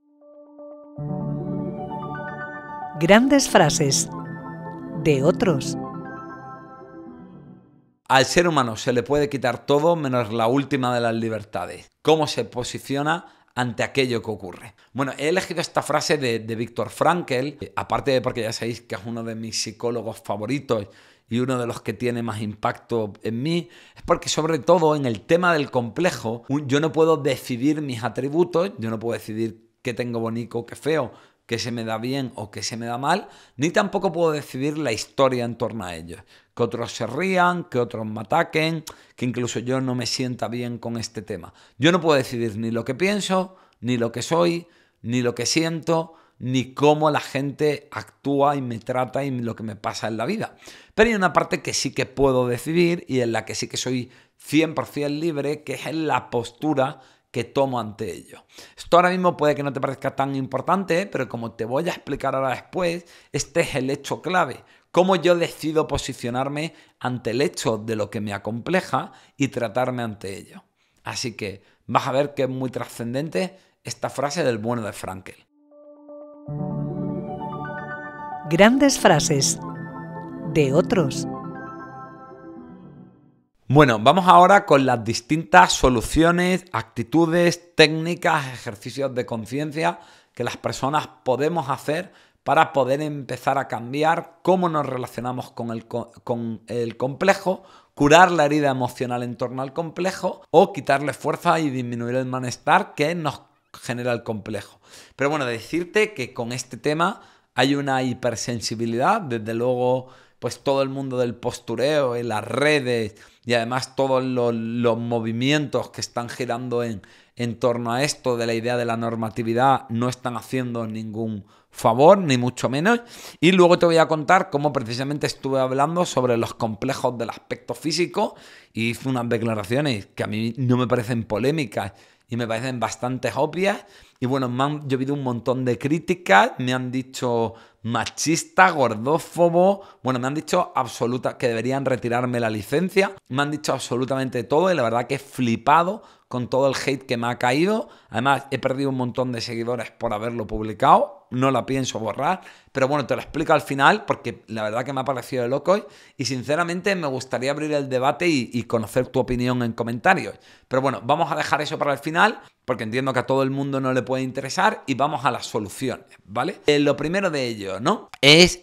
Grandes frases de otros. Al ser humano se le puede quitar todo menos la última de las libertades. ¿Cómo se posiciona ante aquello que ocurre? Bueno, he elegido esta frase de Viktor Frankl, aparte de porque ya sabéis que es uno de mis psicólogos favoritos y uno de los que tiene más impacto en mí, es porque sobre todo en el tema del complejo, yo no puedo decidir mis atributos, yo no puedo decidir qué tengo bonito o qué feo, qué se me da bien o qué se me da mal, ni tampoco puedo decidir la historia en torno a ellos. Que otros se rían, que otros me ataquen, que incluso yo no me sienta bien con este tema. Yo no puedo decidir ni lo que pienso, ni lo que soy, ni lo que siento, ni cómo la gente actúa y me trata y lo que me pasa en la vida. Pero hay una parte que sí que puedo decidir y en la que sí que soy 100% libre, que es en la postura que tomo ante ello. Esto ahora mismo puede que no te parezca tan importante, pero como te voy a explicar ahora después, este es el hecho clave. Cómo yo decido posicionarme ante el hecho de lo que me acompleja y tratarme ante ello. Así que vas a ver que es muy trascendente esta frase del bueno de Frankl. Grandes frases de otros. Bueno, vamos ahora con las distintas soluciones, actitudes, técnicas, ejercicios de conciencia que las personas podemos hacer para poder empezar a cambiar cómo nos relacionamos con el complejo, curar la herida emocional en torno al complejo o quitarle fuerza y disminuir el malestar que nos genera el complejo. Pero bueno, decirte que con este tema hay una hipersensibilidad, desde luego pues todo el mundo del postureo y las redes y además todos los movimientos que están girando en torno a esto de la idea de la normatividad no están haciendo ningún favor, ni mucho menos. Y luego te voy a contar cómo precisamente estuve hablando sobre los complejos del aspecto físico y hice unas declaraciones que a mí no me parecen polémicas y me parecen bastante obvias. Y bueno, me han llovido un montón de críticas, me han dicho machista, gordófobo, bueno, me han dicho que deberían retirarme la licencia, me han dicho absolutamente todo y la verdad que he flipado con todo el hate que me ha caído. Además, he perdido un montón de seguidores por haberlo publicado. no la pienso borrar, pero bueno, te lo explico al final porque la verdad que me ha parecido de loco y sinceramente me gustaría abrir el debate y conocer tu opinión en comentarios. Pero bueno, vamos a dejar eso para el final porque entiendo que a todo el mundo no le puede interesar y vamos a las soluciones, ¿vale? Lo primero de ello, ¿no? Es...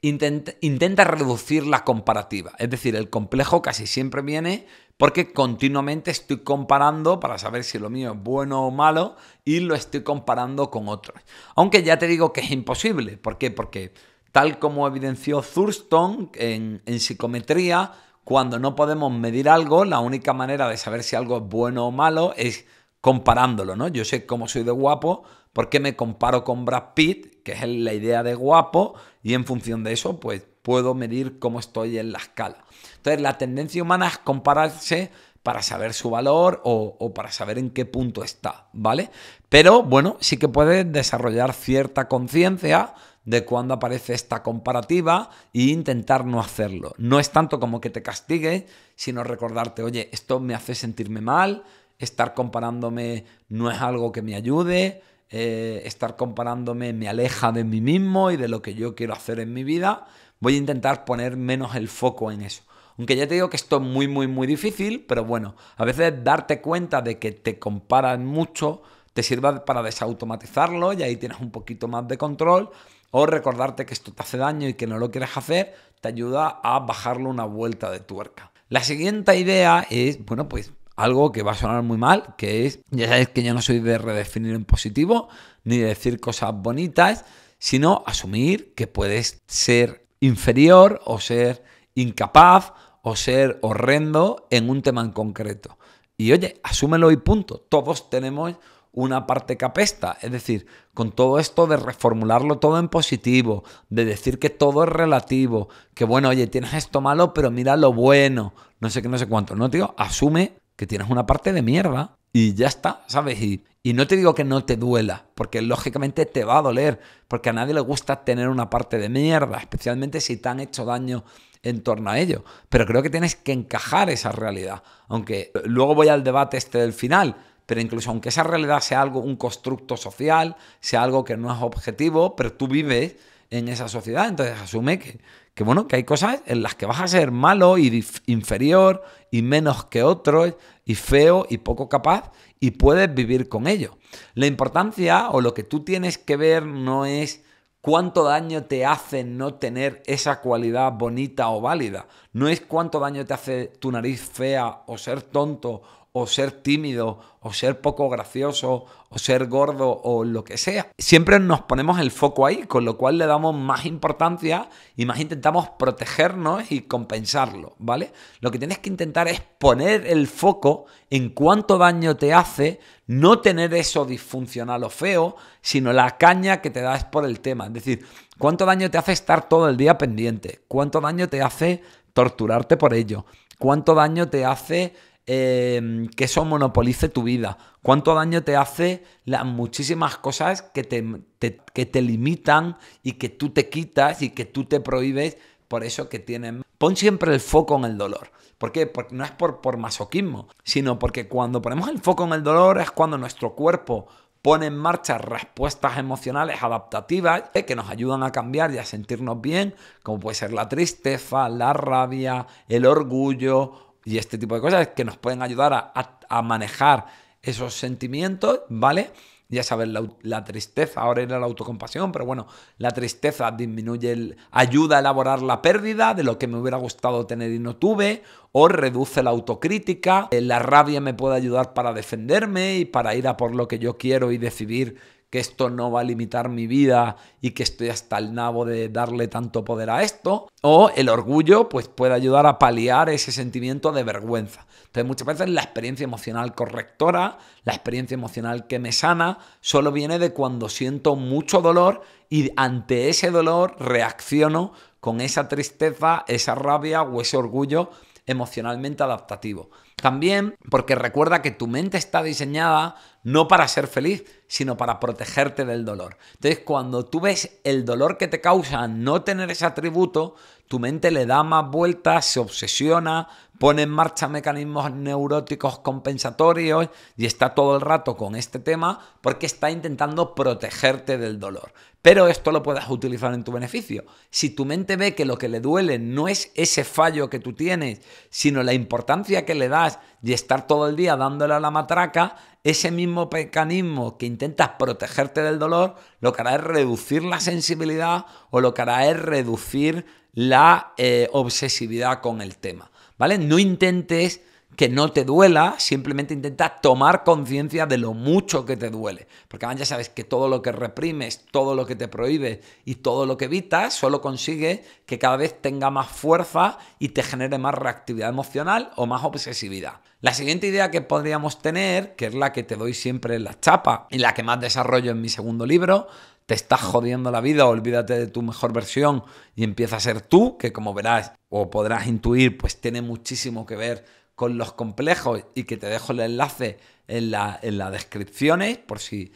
Intenta reducir la comparativa. Es decir, el complejo casi siempre viene porque continuamente estoy comparando para saber si lo mío es bueno o malo y lo estoy comparando con otros. Aunque ya te digo que es imposible. ¿Por qué? Porque tal como evidenció Thurston en psicometría, cuando no podemos medir algo, la única manera de saber si algo es bueno o malo es comparándolo, ¿no? Yo sé cómo soy de guapo porque me comparo con Brad Pitt, que es la idea de guapo, y en función de eso, pues puedo medir cómo estoy en la escala. Entonces, la tendencia humana es compararse para saber su valor o para saber en qué punto está, ¿vale? Pero, bueno, sí que puedes desarrollar cierta conciencia de cuando aparece esta comparativa e intentar no hacerlo. No es tanto como que te castigues, sino recordarte, oye, esto me hace sentirme mal, estar comparándome no es algo que me ayude, estar comparándome me aleja de mí mismo y de lo que yo quiero hacer en mi vida. Voy a intentar poner menos el foco en eso. Aunque ya te digo que esto es muy, muy, muy difícil, pero bueno, a veces darte cuenta de que te comparas mucho te sirva para desautomatizarlo y ahí tienes un poquito más de control, o recordarte que esto te hace daño y que no lo quieres hacer, te ayuda a bajarle una vuelta de tuerca. La siguiente idea es, bueno, pues algo que va a sonar muy mal, que es, ya sabéis que yo no soy de redefinir en positivo, ni de decir cosas bonitas, sino asumir que puedes ser inferior o ser incapaz o ser horrendo en un tema en concreto. Y oye, asúmelo y punto. Todos tenemos una parte que apesta. Es decir, con todo esto de reformularlo todo en positivo, de decir que todo es relativo, que bueno, oye, tienes esto malo, pero mira lo bueno, no sé qué, no sé cuánto. No, tío, asume que tienes una parte de mierda y ya está, ¿sabes? Y no te digo que no te duela, porque lógicamente te va a doler, porque a nadie le gusta tener una parte de mierda, especialmente si te han hecho daño en torno a ello. Pero creo que tienes que encajar esa realidad. Aunque luego voy al debate del final, pero incluso aunque esa realidad sea algo, un constructo social, sea algo que no es objetivo, pero tú vives en esa sociedad, entonces asume que bueno, que hay cosas en las que vas a ser malo y inferior y menos que otros y feo y poco capaz y puedes vivir con ello. La importancia o lo que tú tienes que ver no es cuánto daño te hace no tener esa cualidad bonita o válida. No es cuánto daño te hace tu nariz fea o ser tonto o ser tímido, o ser poco gracioso, o ser gordo, o lo que sea. Siempre nos ponemos el foco ahí, con lo cual le damos más importancia y más intentamos protegernos y compensarlo, ¿vale? Lo que tienes que intentar es poner el foco en cuánto daño te hace no tener eso disfuncional o feo, sino la caña que te da es por el tema. Es decir, cuánto daño te hace estar todo el día pendiente, cuánto daño te hace torturarte por ello, cuánto daño te hace que eso monopolice tu vida, cuánto daño te hace las muchísimas cosas que te limitan y que tú te quitas y que tú te prohíbes por eso que tienen. Pon siempre el foco en el dolor. ¿Por qué? Porque no es por masoquismo, sino porque cuando ponemos el foco en el dolor es cuando nuestro cuerpo pone en marcha respuestas emocionales adaptativas que nos ayudan a cambiar y a sentirnos bien, como puede ser la tristeza, la rabia, el orgullo y este tipo de cosas que nos pueden ayudar a manejar esos sentimientos, ¿vale? Ya sabes, la tristeza, ahora era la autocompasión, pero bueno, la tristeza disminuye, ayuda a elaborar la pérdida de lo que me hubiera gustado tener y no tuve, o reduce la autocrítica, la rabia me puede ayudar para defenderme y para ir a por lo que yo quiero y decidir que esto no va a limitar mi vida y que estoy hasta el nabo de darle tanto poder a esto. O el orgullo pues puede ayudar a paliar ese sentimiento de vergüenza. Entonces muchas veces la experiencia emocional correctora, la experiencia emocional que me sana, solo viene de cuando siento mucho dolor y ante ese dolor reacciono con esa tristeza, esa rabia o ese orgullo emocionalmente adaptativo. También porque recuerda que tu mente está diseñada no para ser feliz, sino para protegerte del dolor. Entonces, cuando tú ves el dolor que te causa no tener ese atributo, tu mente le da más vueltas, se obsesiona, pone en marcha mecanismos neuróticos compensatorios y está todo el rato con este tema porque está intentando protegerte del dolor. Pero esto lo puedes utilizar en tu beneficio. Si tu mente ve que lo que le duele no es ese fallo que tú tienes, sino la importancia que le das y estar todo el día dándole a la matraca, ese mismo mecanismo que intentas protegerte del dolor, lo que hará es reducir la sensibilidad o lo que hará es reducir la obsesividad con el tema, ¿vale? No intentes que no te duela, simplemente intenta tomar conciencia de lo mucho que te duele. Porque además ya sabes que todo lo que reprimes, todo lo que te prohíbes y todo lo que evitas solo consigue que cada vez tenga más fuerza y te genere más reactividad emocional o más obsesividad. La siguiente idea que podríamos tener, que es la que te doy siempre en la chapa y la que más desarrollo en mi segundo libro, te estás jodiendo la vida, olvídate de tu mejor versión y empieza a ser tú, que como verás o podrás intuir, pues tiene muchísimo que ver con los complejos y que te dejo el enlace en las descripciones por si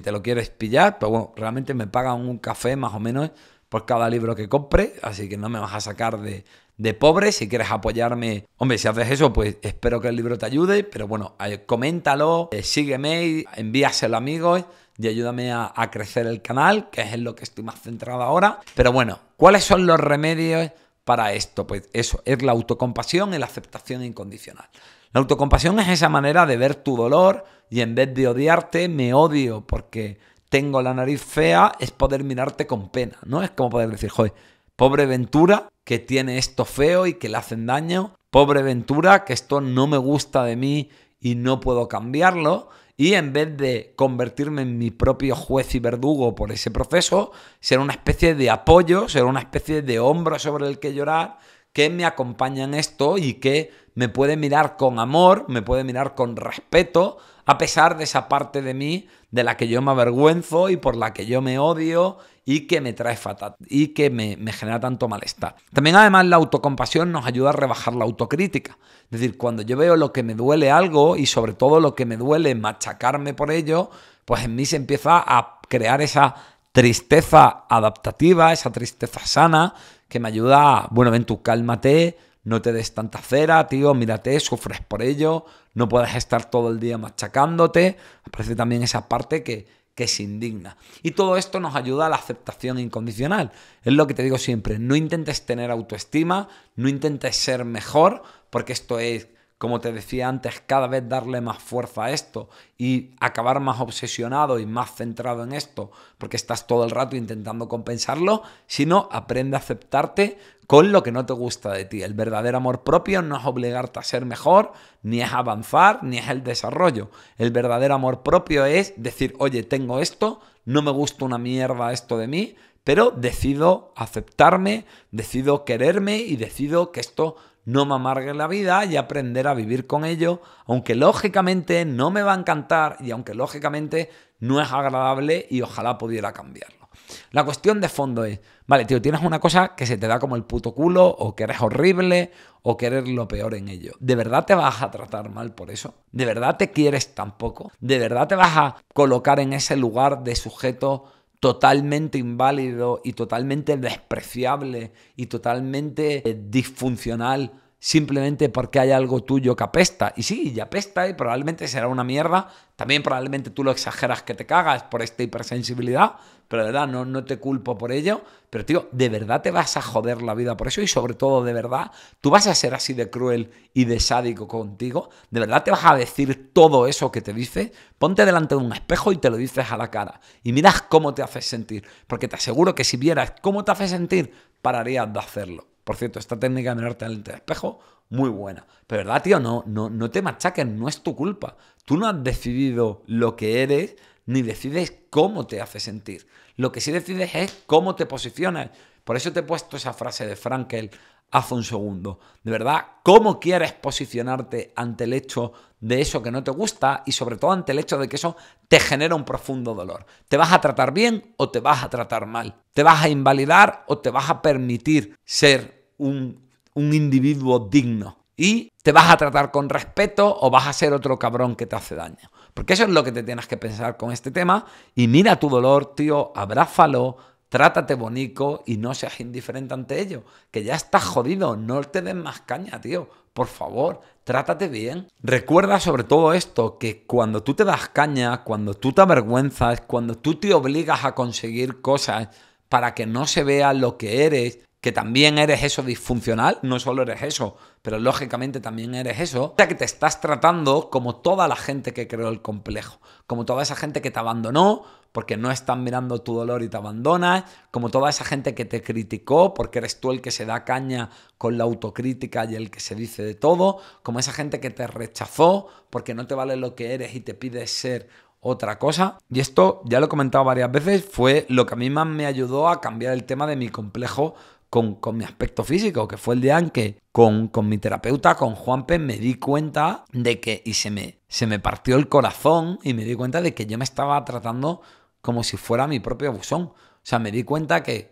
te lo quieres pillar. Pero bueno, realmente me pagan un café más o menos por cada libro que compre, así que no me vas a sacar de pobre. Si quieres apoyarme, hombre, si haces eso, pues espero que el libro te ayude, pero bueno, coméntalo, sígueme, envíaselo a amigos y ayúdame a crecer el canal, que es en lo que estoy más centrado ahora. Pero bueno, ¿cuáles son los remedios para esto? Pues eso, es la autocompasión y la aceptación incondicional. La autocompasión es esa manera de ver tu dolor y en vez de odiarte, me odio porque tengo la nariz fea, es poder mirarte con pena, ¿no? Es como poder decir, joder, pobre Ventura que tiene esto feo y que le hacen daño, pobre Ventura que esto no me gusta de mí y no puedo cambiarlo. Y en vez de convertirme en mi propio juez y verdugo por ese proceso, ser una especie de apoyo, ser una especie de hombro sobre el que llorar, que me acompaña en esto y que me puede mirar con amor, me puede mirar con respeto, a pesar de esa parte de mí de la que yo me avergüenzo y por la que yo me odio y que me trae fatal y que me genera tanto malestar. También además la autocompasión nos ayuda a rebajar la autocrítica. Es decir, cuando yo veo lo que me duele algo y sobre todo lo que me duele machacarme por ello, pues en mí se empieza a crear esa tristeza adaptativa, esa tristeza sana que me ayuda a, bueno, ven tú, cálmate, no te des tanta cera, tío, mírate, sufres por ello, no puedes estar todo el día machacándote. Aparece también esa parte que se indigna. Y todo esto nos ayuda a la aceptación incondicional. Es lo que te digo siempre, no intentes tener autoestima, no intentes ser mejor, porque esto es, como te decía antes, cada vez darle más fuerza a esto y acabar más obsesionado y más centrado en esto, porque estás todo el rato intentando compensarlo, sino aprende a aceptarte con lo que no te gusta de ti. El verdadero amor propio no es obligarte a ser mejor, ni es avanzar, ni es el desarrollo. El verdadero amor propio es decir, oye, tengo esto, no me gusta una mierda esto de mí, pero decido aceptarme, decido quererme y decido que esto no me amargue la vida y aprender a vivir con ello, aunque lógicamente no me va a encantar y aunque lógicamente no es agradable y ojalá pudiera cambiarlo. La cuestión de fondo es, vale, tío, tienes una cosa que se te da como el puto culo o que eres horrible o que eres lo peor en ello. ¿De verdad te vas a tratar mal por eso? ¿De verdad te quieres tan poco? ¿De verdad te vas a colocar en ese lugar de sujeto totalmente inválido y totalmente despreciable y totalmente disfuncional simplemente porque hay algo tuyo que apesta? Y sí, y apesta y probablemente será una mierda. También probablemente tú lo exageras que te cagas por esta hipersensibilidad, pero de verdad no te culpo por ello. Pero tío, ¿de verdad te vas a joder la vida por eso? Y sobre todo, ¿de verdad tú vas a ser así de cruel y de sádico contigo? ¿De verdad te vas a decir todo eso que te dice? Ponte delante de un espejo y te lo dices a la cara y miras cómo te haces sentir, porque te aseguro que si vieras cómo te hace sentir, pararías de hacerlo. Por cierto, esta técnica de mirarte delante del espejo, muy buena. Pero verdad, tío, no te machaques, no es tu culpa. Tú no has decidido lo que eres, ni decides cómo te hace sentir. Lo que sí decides es cómo te posicionas. Por eso te he puesto esa frase de Frankel hace un segundo. De verdad, ¿cómo quieres posicionarte ante el hecho de eso que no te gusta y sobre todo ante el hecho de que eso te genera un profundo dolor? ¿Te vas a tratar bien o te vas a tratar mal? ¿Te vas a invalidar o te vas a permitir ser un individuo digno? ¿Y te vas a tratar con respeto o vas a ser otro cabrón que te hace daño? Porque eso es lo que te tienes que pensar con este tema. Y mira tu dolor, tío, abrázalo, trátate bonito y no seas indiferente ante ello. Que ya estás jodido, no te des más caña, tío. Por favor, trátate bien. Recuerda sobre todo esto, que cuando tú te das caña, cuando tú te avergüenzas, cuando tú te obligas a conseguir cosas para que no se vea lo que eres, que también eres eso disfuncional, no solo eres eso, pero lógicamente también eres eso, o sea que te estás tratando como toda la gente que creó el complejo, como toda esa gente que te abandonó porque no están mirando tu dolor y te abandonas, como toda esa gente que te criticó porque eres tú el que se da caña con la autocrítica y el que se dice de todo, como esa gente que te rechazó porque no te vale lo que eres y te pide ser otra cosa. Y esto, ya lo he comentado varias veces, fue lo que a mí más me ayudó a cambiar el tema de mi complejo con mi aspecto físico, que fue el día en que con mi terapeuta, con Juanpe, me di cuenta de que, y se me partió el corazón, y me di cuenta de que yo me estaba tratando como si fuera mi propio buzón. O sea, me di cuenta que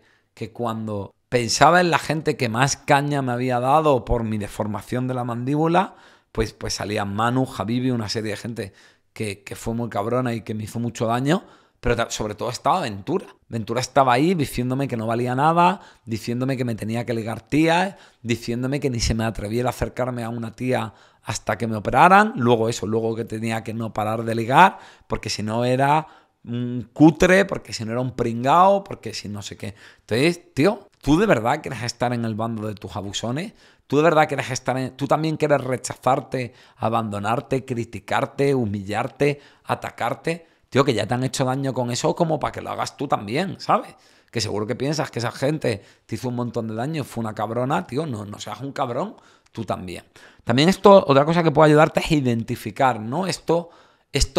cuando pensaba en la gente que más caña me había dado por mi deformación de la mandíbula, pues salían Manu, Javibi, una serie de gente que fue muy cabrona y que me hizo mucho daño. Pero sobre todo estaba Ventura. Ventura estaba ahí diciéndome que no valía nada, diciéndome que me tenía que ligar tías, diciéndome que ni se me atreviera a acercarme a una tía hasta que me operaran. Luego que tenía que no parar de ligar, porque si no era un cutre, porque si no era un pringao, porque si no sé qué. Entonces, tío, ¿tú de verdad quieres estar en el bando de tus abusones? ¿Tú de verdad quieres tú también quieres rechazarte, abandonarte, criticarte, humillarte, atacarte? Tío, que ya te han hecho daño con eso como para que lo hagas tú también, ¿sabes? Que seguro que piensas que esa gente te hizo un montón de daño, fue una cabrona, tío, no seas un cabrón, tú también. También esto, otra cosa que puede ayudarte es identificar, ¿no? Esto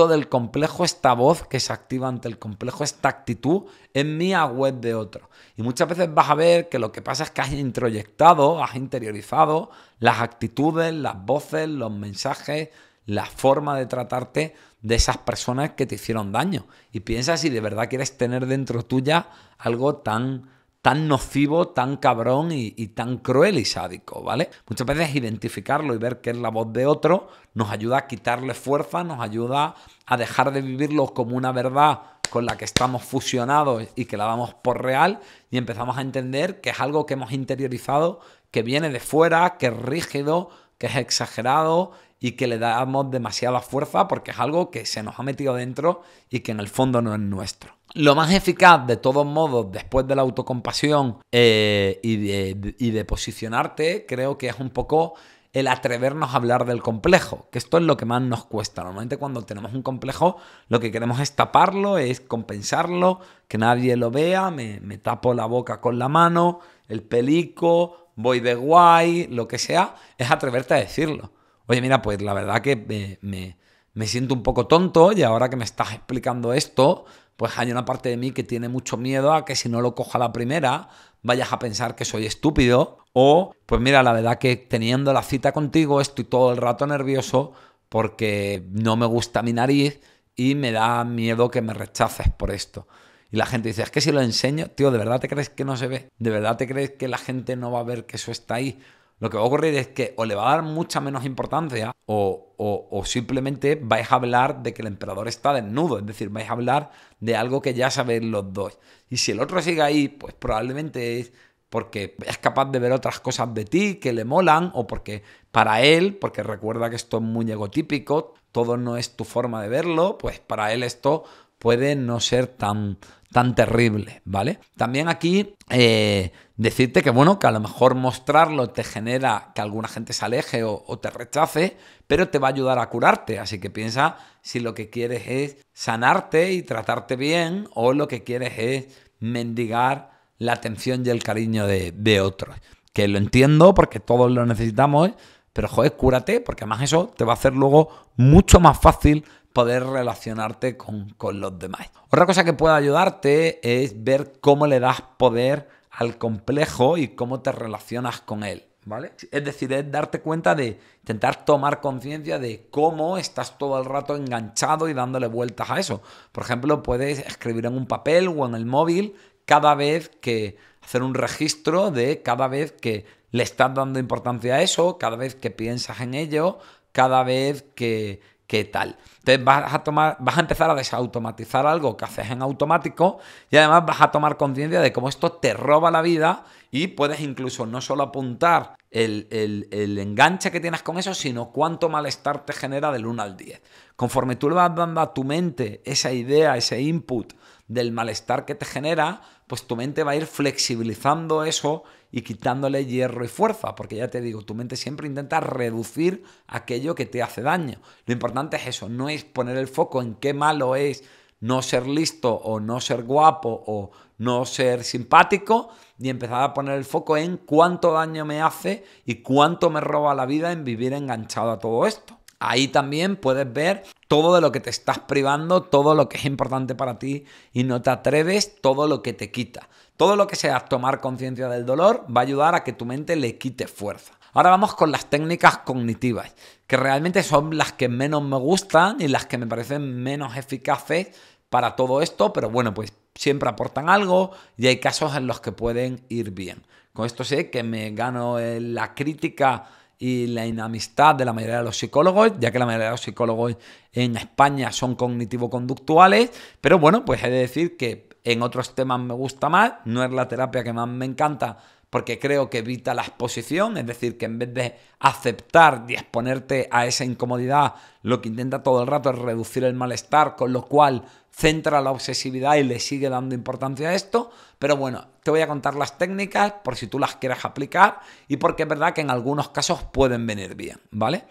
del complejo, esta voz que se activa ante el complejo, esta actitud en mía o es de otro. Y muchas veces vas a ver que lo que pasa es que has introyectado, has interiorizado las actitudes, las voces, los mensajes, la forma de tratarte de esas personas que te hicieron daño. Y piensa si de verdad quieres tener dentro tuya algo tan nocivo, tan cabrón y tan cruel y sádico, ¿vale? Muchas veces identificarlo y ver que es la voz de otro nos ayuda a quitarle fuerza, nos ayuda a dejar de vivirlo como una verdad con la que estamos fusionados y que la damos por real, y empezamos a entender que es algo que hemos interiorizado, que viene de fuera, que es rígido, que es exagerado y que le damos demasiada fuerza porque es algo que se nos ha metido dentro y que en el fondo no es nuestro. Lo más eficaz, de todos modos, después de la autocompasión y de posicionarte, creo que es un poco el atrevernos a hablar del complejo, que esto es lo que más nos cuesta. Normalmente cuando tenemos un complejo lo que queremos es taparlo, es compensarlo, que nadie lo vea, me tapo la boca con la mano, el pelico, voy de guay, lo que sea, es atreverte a decirlo. Oye, mira, pues la verdad que me siento un poco tonto y ahora que me estás explicando esto, pues hay una parte de mí que tiene mucho miedo a que si no lo cojo a la primera vayas a pensar que soy estúpido. O, pues mira, la verdad que teniendo la cita contigo estoy todo el rato nervioso porque no me gusta mi nariz y me da miedo que me rechaces por esto. Y la gente dice, es que si lo enseño, tío, ¿de verdad te crees que no se ve? ¿De verdad te crees que la gente no va a ver que eso está ahí? Lo que va a ocurrir es que o le va a dar mucha menos importancia o simplemente vais a hablar de que el emperador está desnudo. Es decir, vais a hablar de algo que ya sabéis los dos. Y si el otro sigue ahí, pues probablemente es porque es capaz de ver otras cosas de ti que le molan, o porque para él, porque recuerda que esto es muy egotípico, todo no es tu forma de verlo, pues para él esto puede no ser tan terrible, ¿vale? También aquí decirte que, bueno, que a lo mejor mostrarlo te genera que alguna gente se aleje o te rechace, pero te va a ayudar a curarte. Así que piensa si lo que quieres es sanarte y tratarte bien, o lo que quieres es mendigar la atención y el cariño de otros. Que lo entiendo porque todos lo necesitamos, pero joder, cúrate, porque además eso te va a hacer luego mucho más fácil poder relacionarte con los demás. Otra cosa que puede ayudarte es ver cómo le das poder al complejo y cómo te relacionas con él, ¿vale? Es decir, es darte cuenta de intentar tomar conciencia de cómo estás todo el rato enganchado y dándole vueltas a eso. Por ejemplo, puedes escribir en un papel o en el móvil cada vez que hacer un registro de cada vez que le estás dando importancia a eso, cada vez que piensas en ello, cada vez que que tal. Entonces vas a empezar a desautomatizar algo que haces en automático y además vas a tomar conciencia de cómo esto te roba la vida y puedes incluso no solo apuntar el enganche que tienes con eso, sino cuánto malestar te genera del 1 al 10. Conforme tú le vas dando a tu mente esa idea, ese input del malestar que te genera, pues tu mente va a ir flexibilizando eso y quitándole hierro y fuerza, porque ya te digo, tu mente siempre intenta reducir aquello que te hace daño. Lo importante es eso, no es poner el foco en qué malo es no ser listo o no ser guapo o no ser simpático, y empezar a poner el foco en cuánto daño me hace y cuánto me roba la vida en vivir enganchado a todo esto. Ahí también puedes ver todo de lo que te estás privando, todo lo que es importante para ti y no te atreves, todo lo que te quita. Todo lo que sea tomar conciencia del dolor va a ayudar a que tu mente le quite fuerza. Ahora vamos con las técnicas cognitivas, que realmente son las que menos me gustan y las que me parecen menos eficaces para todo esto, pero bueno, pues siempre aportan algo y hay casos en los que pueden ir bien. Con esto sé que me gano la crítica y la inamistad de la mayoría de los psicólogos, ya que la mayoría de los psicólogos en España son cognitivo-conductuales, pero bueno, pues he de decir que en otros temas me gusta más, no es la terapia que más me encanta porque creo que evita la exposición, es decir, que en vez de aceptar y exponerte a esa incomodidad, lo que intenta todo el rato es reducir el malestar, con lo cual centra la obsesividad y le sigue dando importancia a esto. Pero bueno, te voy a contar las técnicas por si tú las quieres aplicar y porque es verdad que en algunos casos pueden venir bien, ¿vale?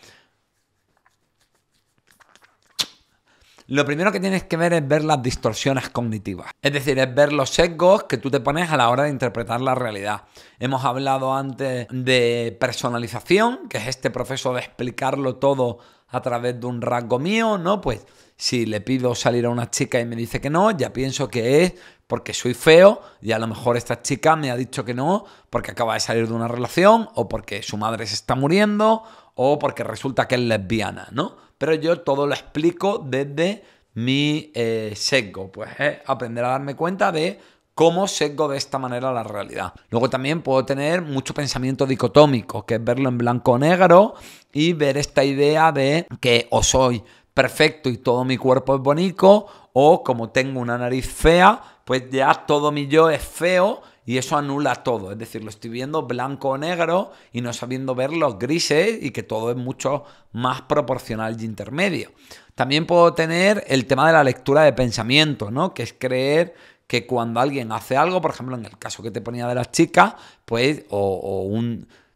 Lo primero que tienes que ver es ver las distorsiones cognitivas. Es decir, es ver los sesgos que tú te pones a la hora de interpretar la realidad. Hemos hablado antes de personalización, que es este proceso de explicarlo todo a través de un rasgo mío, ¿no? Pues si le pido salir a una chica y me dice que no, ya pienso que es porque soy feo y a lo mejor esta chica me ha dicho que no porque acaba de salir de una relación o porque su madre se está muriendo o porque resulta que es lesbiana, ¿no? Pero yo todo lo explico desde mi sesgo, pues aprender a darme cuenta de cómo sesgo de esta manera la realidad. Luego también puedo tener mucho pensamiento dicotómico, que es verlo en blanco o negro y ver esta idea de que o soy perfecto y todo mi cuerpo es bonito, o como tengo una nariz fea, pues ya todo mi yo es feo y eso anula todo. Es decir, lo estoy viendo blanco o negro y no sabiendo ver los grises y que todo es mucho más proporcional y intermedio. También puedo tener el tema de la lectura de pensamiento, ¿no? Que es creer que cuando alguien hace algo, por ejemplo, en el caso que te ponía de las chicas, pues,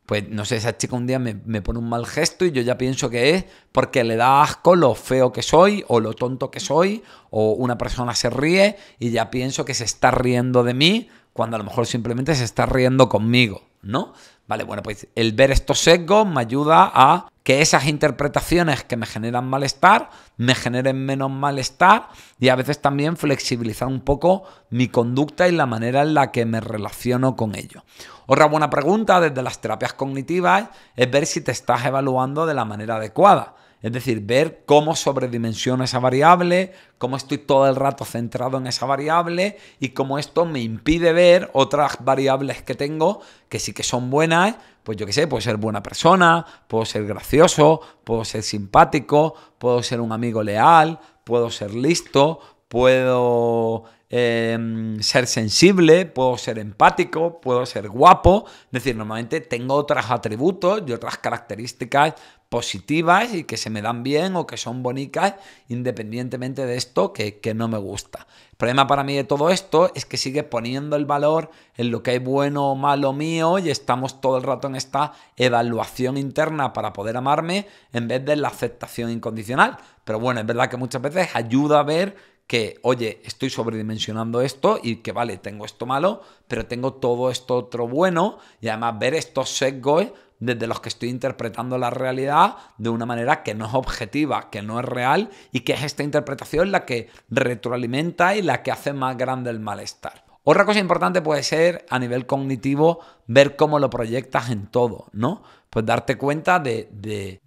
pues no sé, esa chica un día me pone un mal gesto y yo ya pienso que es porque le da asco lo feo que soy o lo tonto que soy, o una persona se ríe y ya pienso que se está riendo de mí cuando a lo mejor simplemente se está riendo conmigo, ¿no? Vale, bueno, pues el ver estos sesgos me ayuda a que esas interpretaciones que me generan malestar me generen menos malestar y a veces también flexibilizar un poco mi conducta y la manera en la que me relaciono con ello. Otra buena pregunta desde las terapias cognitivas es ver si te estás evaluando de la manera adecuada. Es decir, ver cómo sobredimensiono esa variable, cómo estoy todo el rato centrado en esa variable y cómo esto me impide ver otras variables que tengo que sí que son buenas. Pues yo qué sé, puedo ser buena persona, puedo ser gracioso, puedo ser simpático, puedo ser un amigo leal, puedo ser listo, puedo ser sensible, puedo ser empático, puedo ser guapo. Es decir, normalmente tengo otros atributos y otras características positivas y que se me dan bien o que son bonitas independientemente de esto que no me gusta. El problema para mí de todo esto es que sigue poniendo el valor en lo que es bueno o malo mío y estamos todo el rato en esta evaluación interna para poder amarme en vez de la aceptación incondicional. Pero bueno, es verdad que muchas veces ayuda a ver que, oye, estoy sobredimensionando esto y que, vale, tengo esto malo, pero tengo todo esto otro bueno y además ver estos sesgos desde los que estoy interpretando la realidad de una manera que no es objetiva, que no es real y que es esta interpretación la que retroalimenta y la que hace más grande el malestar. Otra cosa importante puede ser, a nivel cognitivo, ver cómo lo proyectas en todo, ¿no? Pues darte cuenta de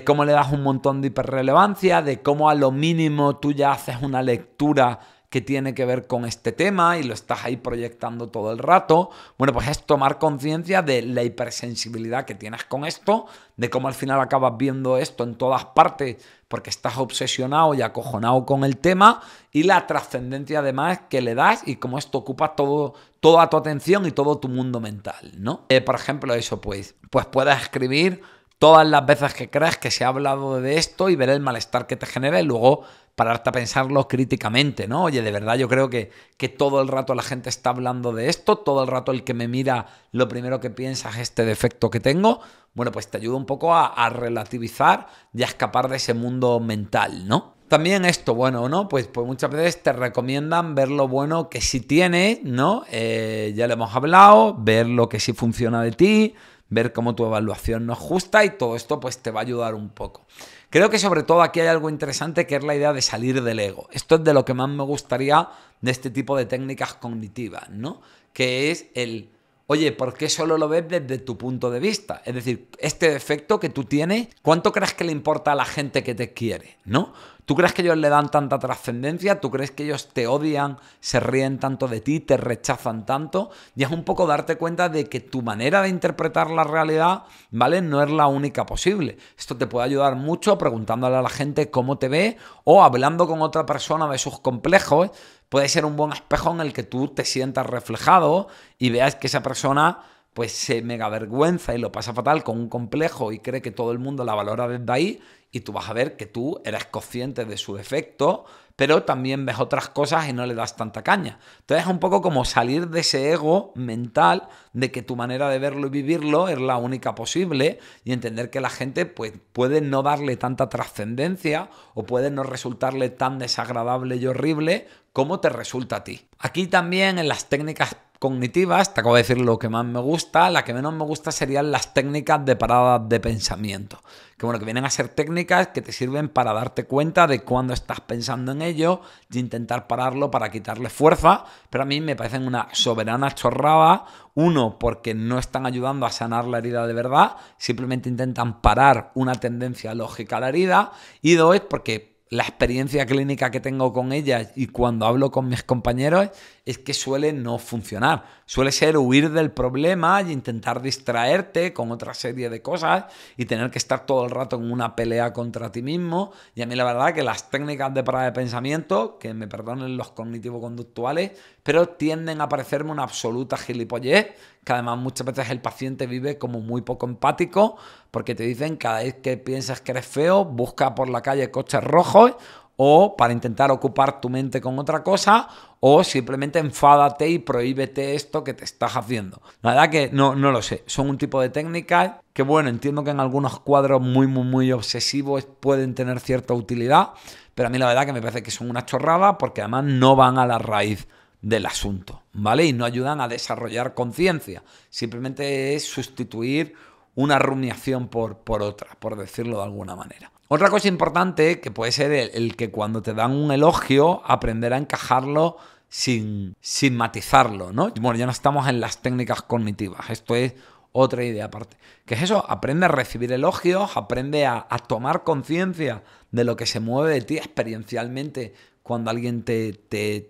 cómo le das un montón de hiperrelevancia, de cómo a lo mínimo tú ya haces una lectura que tiene que ver con este tema y lo estás ahí proyectando todo el rato. Bueno, pues es tomar conciencia de la hipersensibilidad que tienes con esto, de cómo al final acabas viendo esto en todas partes porque estás obsesionado y acojonado con el tema, y la trascendencia además que le das y cómo esto ocupa toda tu atención y todo tu mundo mental, ¿no? Por ejemplo, eso pues puedes escribir todas las veces que creas que se ha hablado de esto y ver el malestar que te genera y luego pararte a pensarlo críticamente, ¿no? Oye, de verdad yo creo que todo el rato la gente está hablando de esto, todo el rato el que me mira lo primero que piensa es este defecto que tengo. Bueno, pues te ayuda un poco a relativizar y a escapar de ese mundo mental, ¿no? También esto, bueno, ¿no? Pues muchas veces te recomiendan ver lo bueno que sí tienes, ¿no? Ya lo hemos hablado, ver lo que sí funciona de ti, ver cómo tu evaluación no es justa y todo esto pues te va a ayudar un poco. Creo que sobre todo aquí hay algo interesante que es la idea de salir del ego. Esto es de lo que más me gustaría de este tipo de técnicas cognitivas, ¿no? Que es el, oye, ¿por qué solo lo ves desde tu punto de vista? Es decir, este defecto que tú tienes, ¿cuánto crees que le importa a la gente que te quiere, ¿no? ¿Tú crees que ellos le dan tanta trascendencia? ¿Tú crees que ellos te odian, se ríen tanto de ti, te rechazan tanto? Y es un poco darte cuenta de que tu manera de interpretar la realidad, ¿vale? No es la única posible. Esto te puede ayudar mucho preguntándole a la gente cómo te ve o hablando con otra persona de sus complejos. Puede ser un buen espejo en el que tú te sientas reflejado y veas que esa persona pues se mega avergüenza y lo pasa fatal con un complejo y cree que todo el mundo la valora desde ahí, y tú vas a ver que tú eres consciente de su defecto, pero también ves otras cosas y no le das tanta caña. Entonces es un poco como salir de ese ego mental de que tu manera de verlo y vivirlo es la única posible, y entender que la gente pues, puede no darle tanta trascendencia o puede no resultarle tan desagradable y horrible como te resulta a ti. Aquí también en las técnicas cognitivas, te acabo de decir lo que más me gusta, la que menos me gusta serían las técnicas de paradas de pensamiento, que bueno, que vienen a ser técnicas que te sirven para darte cuenta de cuándo estás pensando en ello y intentar pararlo para quitarle fuerza, pero a mí me parecen una soberana chorrada. Uno, porque no están ayudando a sanar la herida de verdad, simplemente intentan parar una tendencia lógica a la herida, y dos, porque la experiencia clínica que tengo con ellas y cuando hablo con mis compañeros es que suele no funcionar. Suele ser huir del problema y intentar distraerte con otra serie de cosas y tener que estar todo el rato en una pelea contra ti mismo. Y a mí la verdad que las técnicas de parada de pensamiento, que me perdonen los cognitivo-conductuales, pero tienden a parecerme una absoluta gilipollez, que además muchas veces el paciente vive como muy poco empático, porque te dicen cada vez que piensas que eres feo, busca por la calle coches rojos, o para intentar ocupar tu mente con otra cosa, o simplemente enfádate y prohíbete esto que te estás haciendo. La verdad que no lo sé, son un tipo de técnicas que bueno, entiendo que en algunos cuadros muy obsesivos pueden tener cierta utilidad, pero a mí la verdad que me parece que son una chorrada porque además no van a la raíz del asunto, ¿vale? Y no ayudan a desarrollar conciencia, simplemente es sustituir una rumiación por otra, por decirlo de alguna manera. Otra cosa importante que puede ser el que cuando te dan un elogio, aprender a encajarlo sin matizarlo, ¿no? Bueno, ya no estamos en las técnicas cognitivas, esto es otra idea aparte. ¿Qué es eso? Aprende a recibir elogios, aprende a tomar conciencia de lo que se mueve de ti experiencialmente cuando alguien te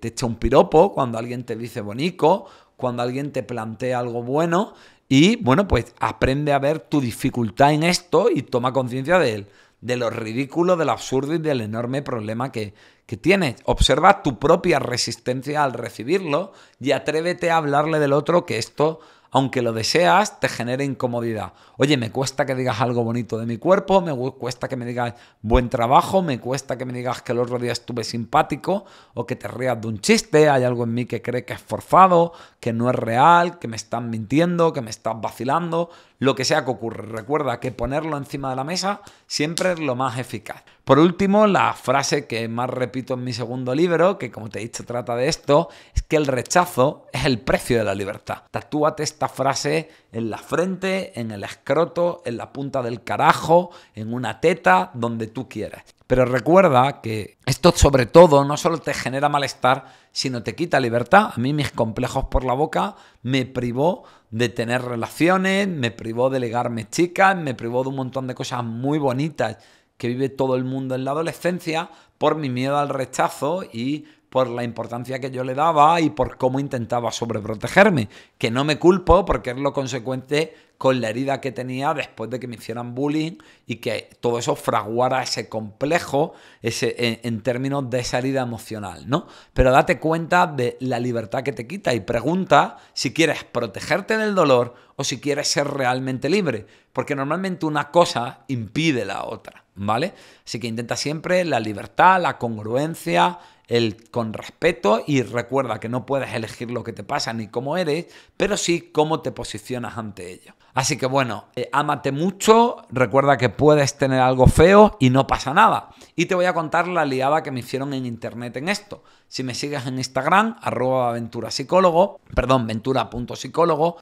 echa un piropo, cuando alguien te dice bonito, cuando alguien te plantea algo bueno, y bueno, pues aprende a ver tu dificultad en esto y toma conciencia de lo ridículo, del absurdo y del enorme problema que tienes. Observa tu propia resistencia al recibirlo y atrévete a hablarle del otro, que esto, aunque lo deseas, te genera incomodidad. Oye, me cuesta que digas algo bonito de mi cuerpo, me cuesta que me digas buen trabajo, me cuesta que me digas que el otro día estuve simpático, o que te rías de un chiste, hay algo en mí que cree que es forzado, que no es real, que me están mintiendo, que me estás vacilando, lo que sea que ocurra. Recuerda que ponerlo encima de la mesa siempre es lo más eficaz. Por último, la frase que más repito en mi segundo libro, que como te he dicho trata de esto, es que el rechazo es el precio de la libertad. Tatúate esta frase en la frente, en el escroto, en la punta del carajo, en una teta, donde tú quieras. Pero recuerda que esto sobre todo no solo te genera malestar, sino te quita libertad. A mí mis complejos por la boca me privó de tener relaciones, me privó de ligarme chicas, me privó de un montón de cosas muy bonitas que vive todo el mundo en la adolescencia por mi miedo al rechazo y por la importancia que yo le daba y por cómo intentaba sobreprotegerme, que no me culpo porque es lo consecuente con la herida que tenía después de que me hicieran bullying y que todo eso fraguara ese complejo en términos de esa herida emocional, ¿no? Pero date cuenta de la libertad que te quita y pregunta si quieres protegerte del dolor o si quieres ser realmente libre, porque normalmente una cosa impide la otra, ¿vale? Así que intenta siempre la libertad, la congruencia, el con respeto, y recuerda que no puedes elegir lo que te pasa ni cómo eres, pero sí cómo te posicionas ante ello. Así que bueno, ámate mucho, recuerda que puedes tener algo feo y no pasa nada. Y te voy a contar la liada que me hicieron en internet en esto. Si me sigues en Instagram, @ventura.psicólogo,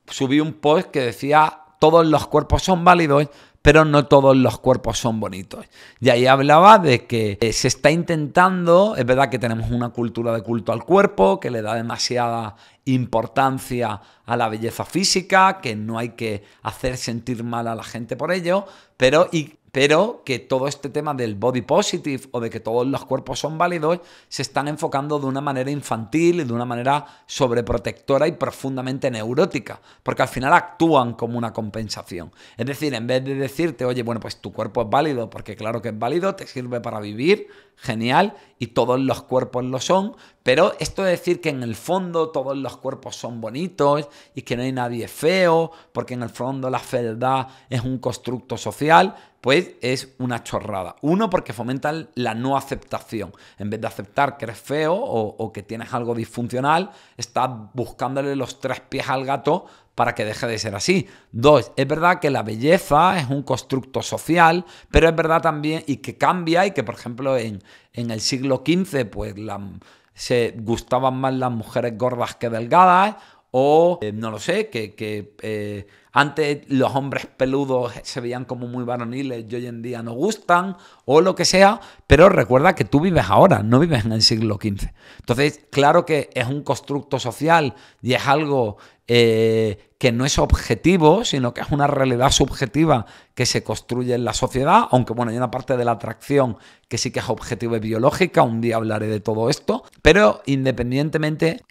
subí un post que decía: todos los cuerpos son válidos, pero no todos los cuerpos son bonitos. Y ahí hablaba de que se está intentando, es verdad que tenemos una cultura de culto al cuerpo, que le da demasiada importancia a la belleza física, que no hay que hacer sentir mal a la gente por ello, pero que todo este tema del body positive o de que todos los cuerpos son válidos se están enfocando de una manera infantil y de una manera sobreprotectora y profundamente neurótica, porque al final actúan como una compensación. Es decir, en vez de decirte, oye, bueno, pues tu cuerpo es válido, porque claro que es válido, te sirve para vivir, genial, y todos los cuerpos lo son, pero esto de decir que en el fondo todos los cuerpos son bonitos y que no hay nadie feo, porque en el fondo la fealdad es un constructo social, pues es una chorrada. Uno, porque fomenta la no aceptación. En vez de aceptar que eres feo o que tienes algo disfuncional, estás buscándole los 3 pies al gato para que deje de ser así. 2, es verdad que la belleza es un constructo social, pero es verdad también y que cambia y que, por ejemplo, en el siglo XV pues se gustaban más las mujeres gordas que delgadas, o no lo sé, que antes los hombres peludos se veían como muy varoniles y hoy en día no gustan, o lo que sea, pero recuerda que tú vives ahora, no vives en el siglo XV. Entonces, claro que es un constructo social y es algo que no es objetivo, sino que es una realidad subjetiva que se construye en la sociedad, aunque bueno, hay una parte de la atracción que sí que es objetiva y biológica, un día hablaré de todo esto, pero independientemente...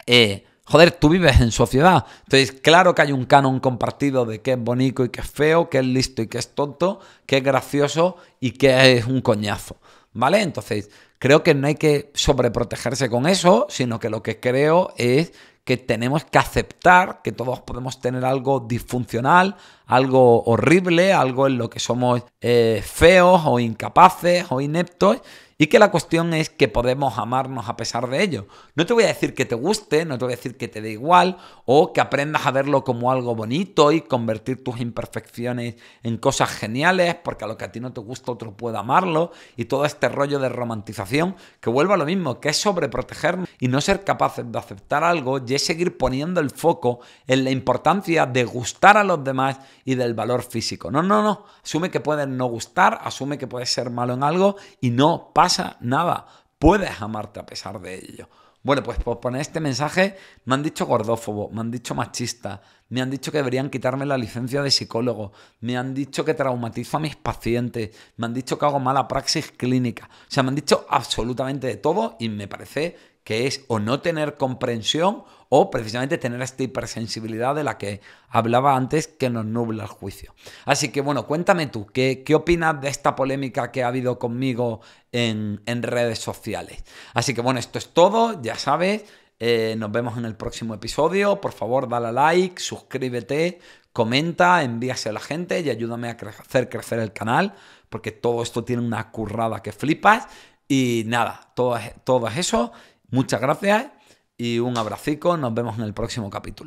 joder, tú vives en sociedad. Entonces, claro que hay un canon compartido de qué es bonito y qué es feo, qué es listo y qué es tonto, qué es gracioso y qué es un coñazo, ¿vale? Entonces, creo que no hay que sobreprotegerse con eso, sino que lo que creo es que tenemos que aceptar que todos podemos tener algo disfuncional, algo horrible, algo en lo que somos feos o incapaces o ineptos, y que la cuestión es que podemos amarnos a pesar de ello. No te voy a decir que te guste, no te voy a decir que te dé igual o que aprendas a verlo como algo bonito y convertir tus imperfecciones en cosas geniales, porque a lo que a ti no te gusta otro puede amarlo, y todo este rollo de romantización que vuelve a lo mismo, que es sobreprotegernos y no ser capaces de aceptar algo y es seguir poniendo el foco en la importancia de gustar a los demás y del valor físico. No. Asume que puedes no gustar, asume que puedes ser malo en algo y no pasa nada. Puedes amarte a pesar de ello. Bueno, pues por poner este mensaje me han dicho gordófobo, me han dicho machista, me han dicho que deberían quitarme la licencia de psicólogo, me han dicho que traumatizo a mis pacientes, me han dicho que hago mala praxis clínica. O sea, me han dicho absolutamente de todo y me parece que es o no tener comprensión o precisamente tener esta hipersensibilidad de la que hablaba antes que nos nubla el juicio. Así que bueno, cuéntame tú, ¿qué opinas de esta polémica que ha habido conmigo en redes sociales? Así que bueno, esto es todo, ya sabes, nos vemos en el próximo episodio. Por favor, dale a like, suscríbete, comenta, envíaselo a la gente y ayúdame a hacer crecer el canal, porque todo esto tiene una currada que flipas. Y nada, todo es eso. Muchas gracias y un abracico. Nos vemos en el próximo capítulo.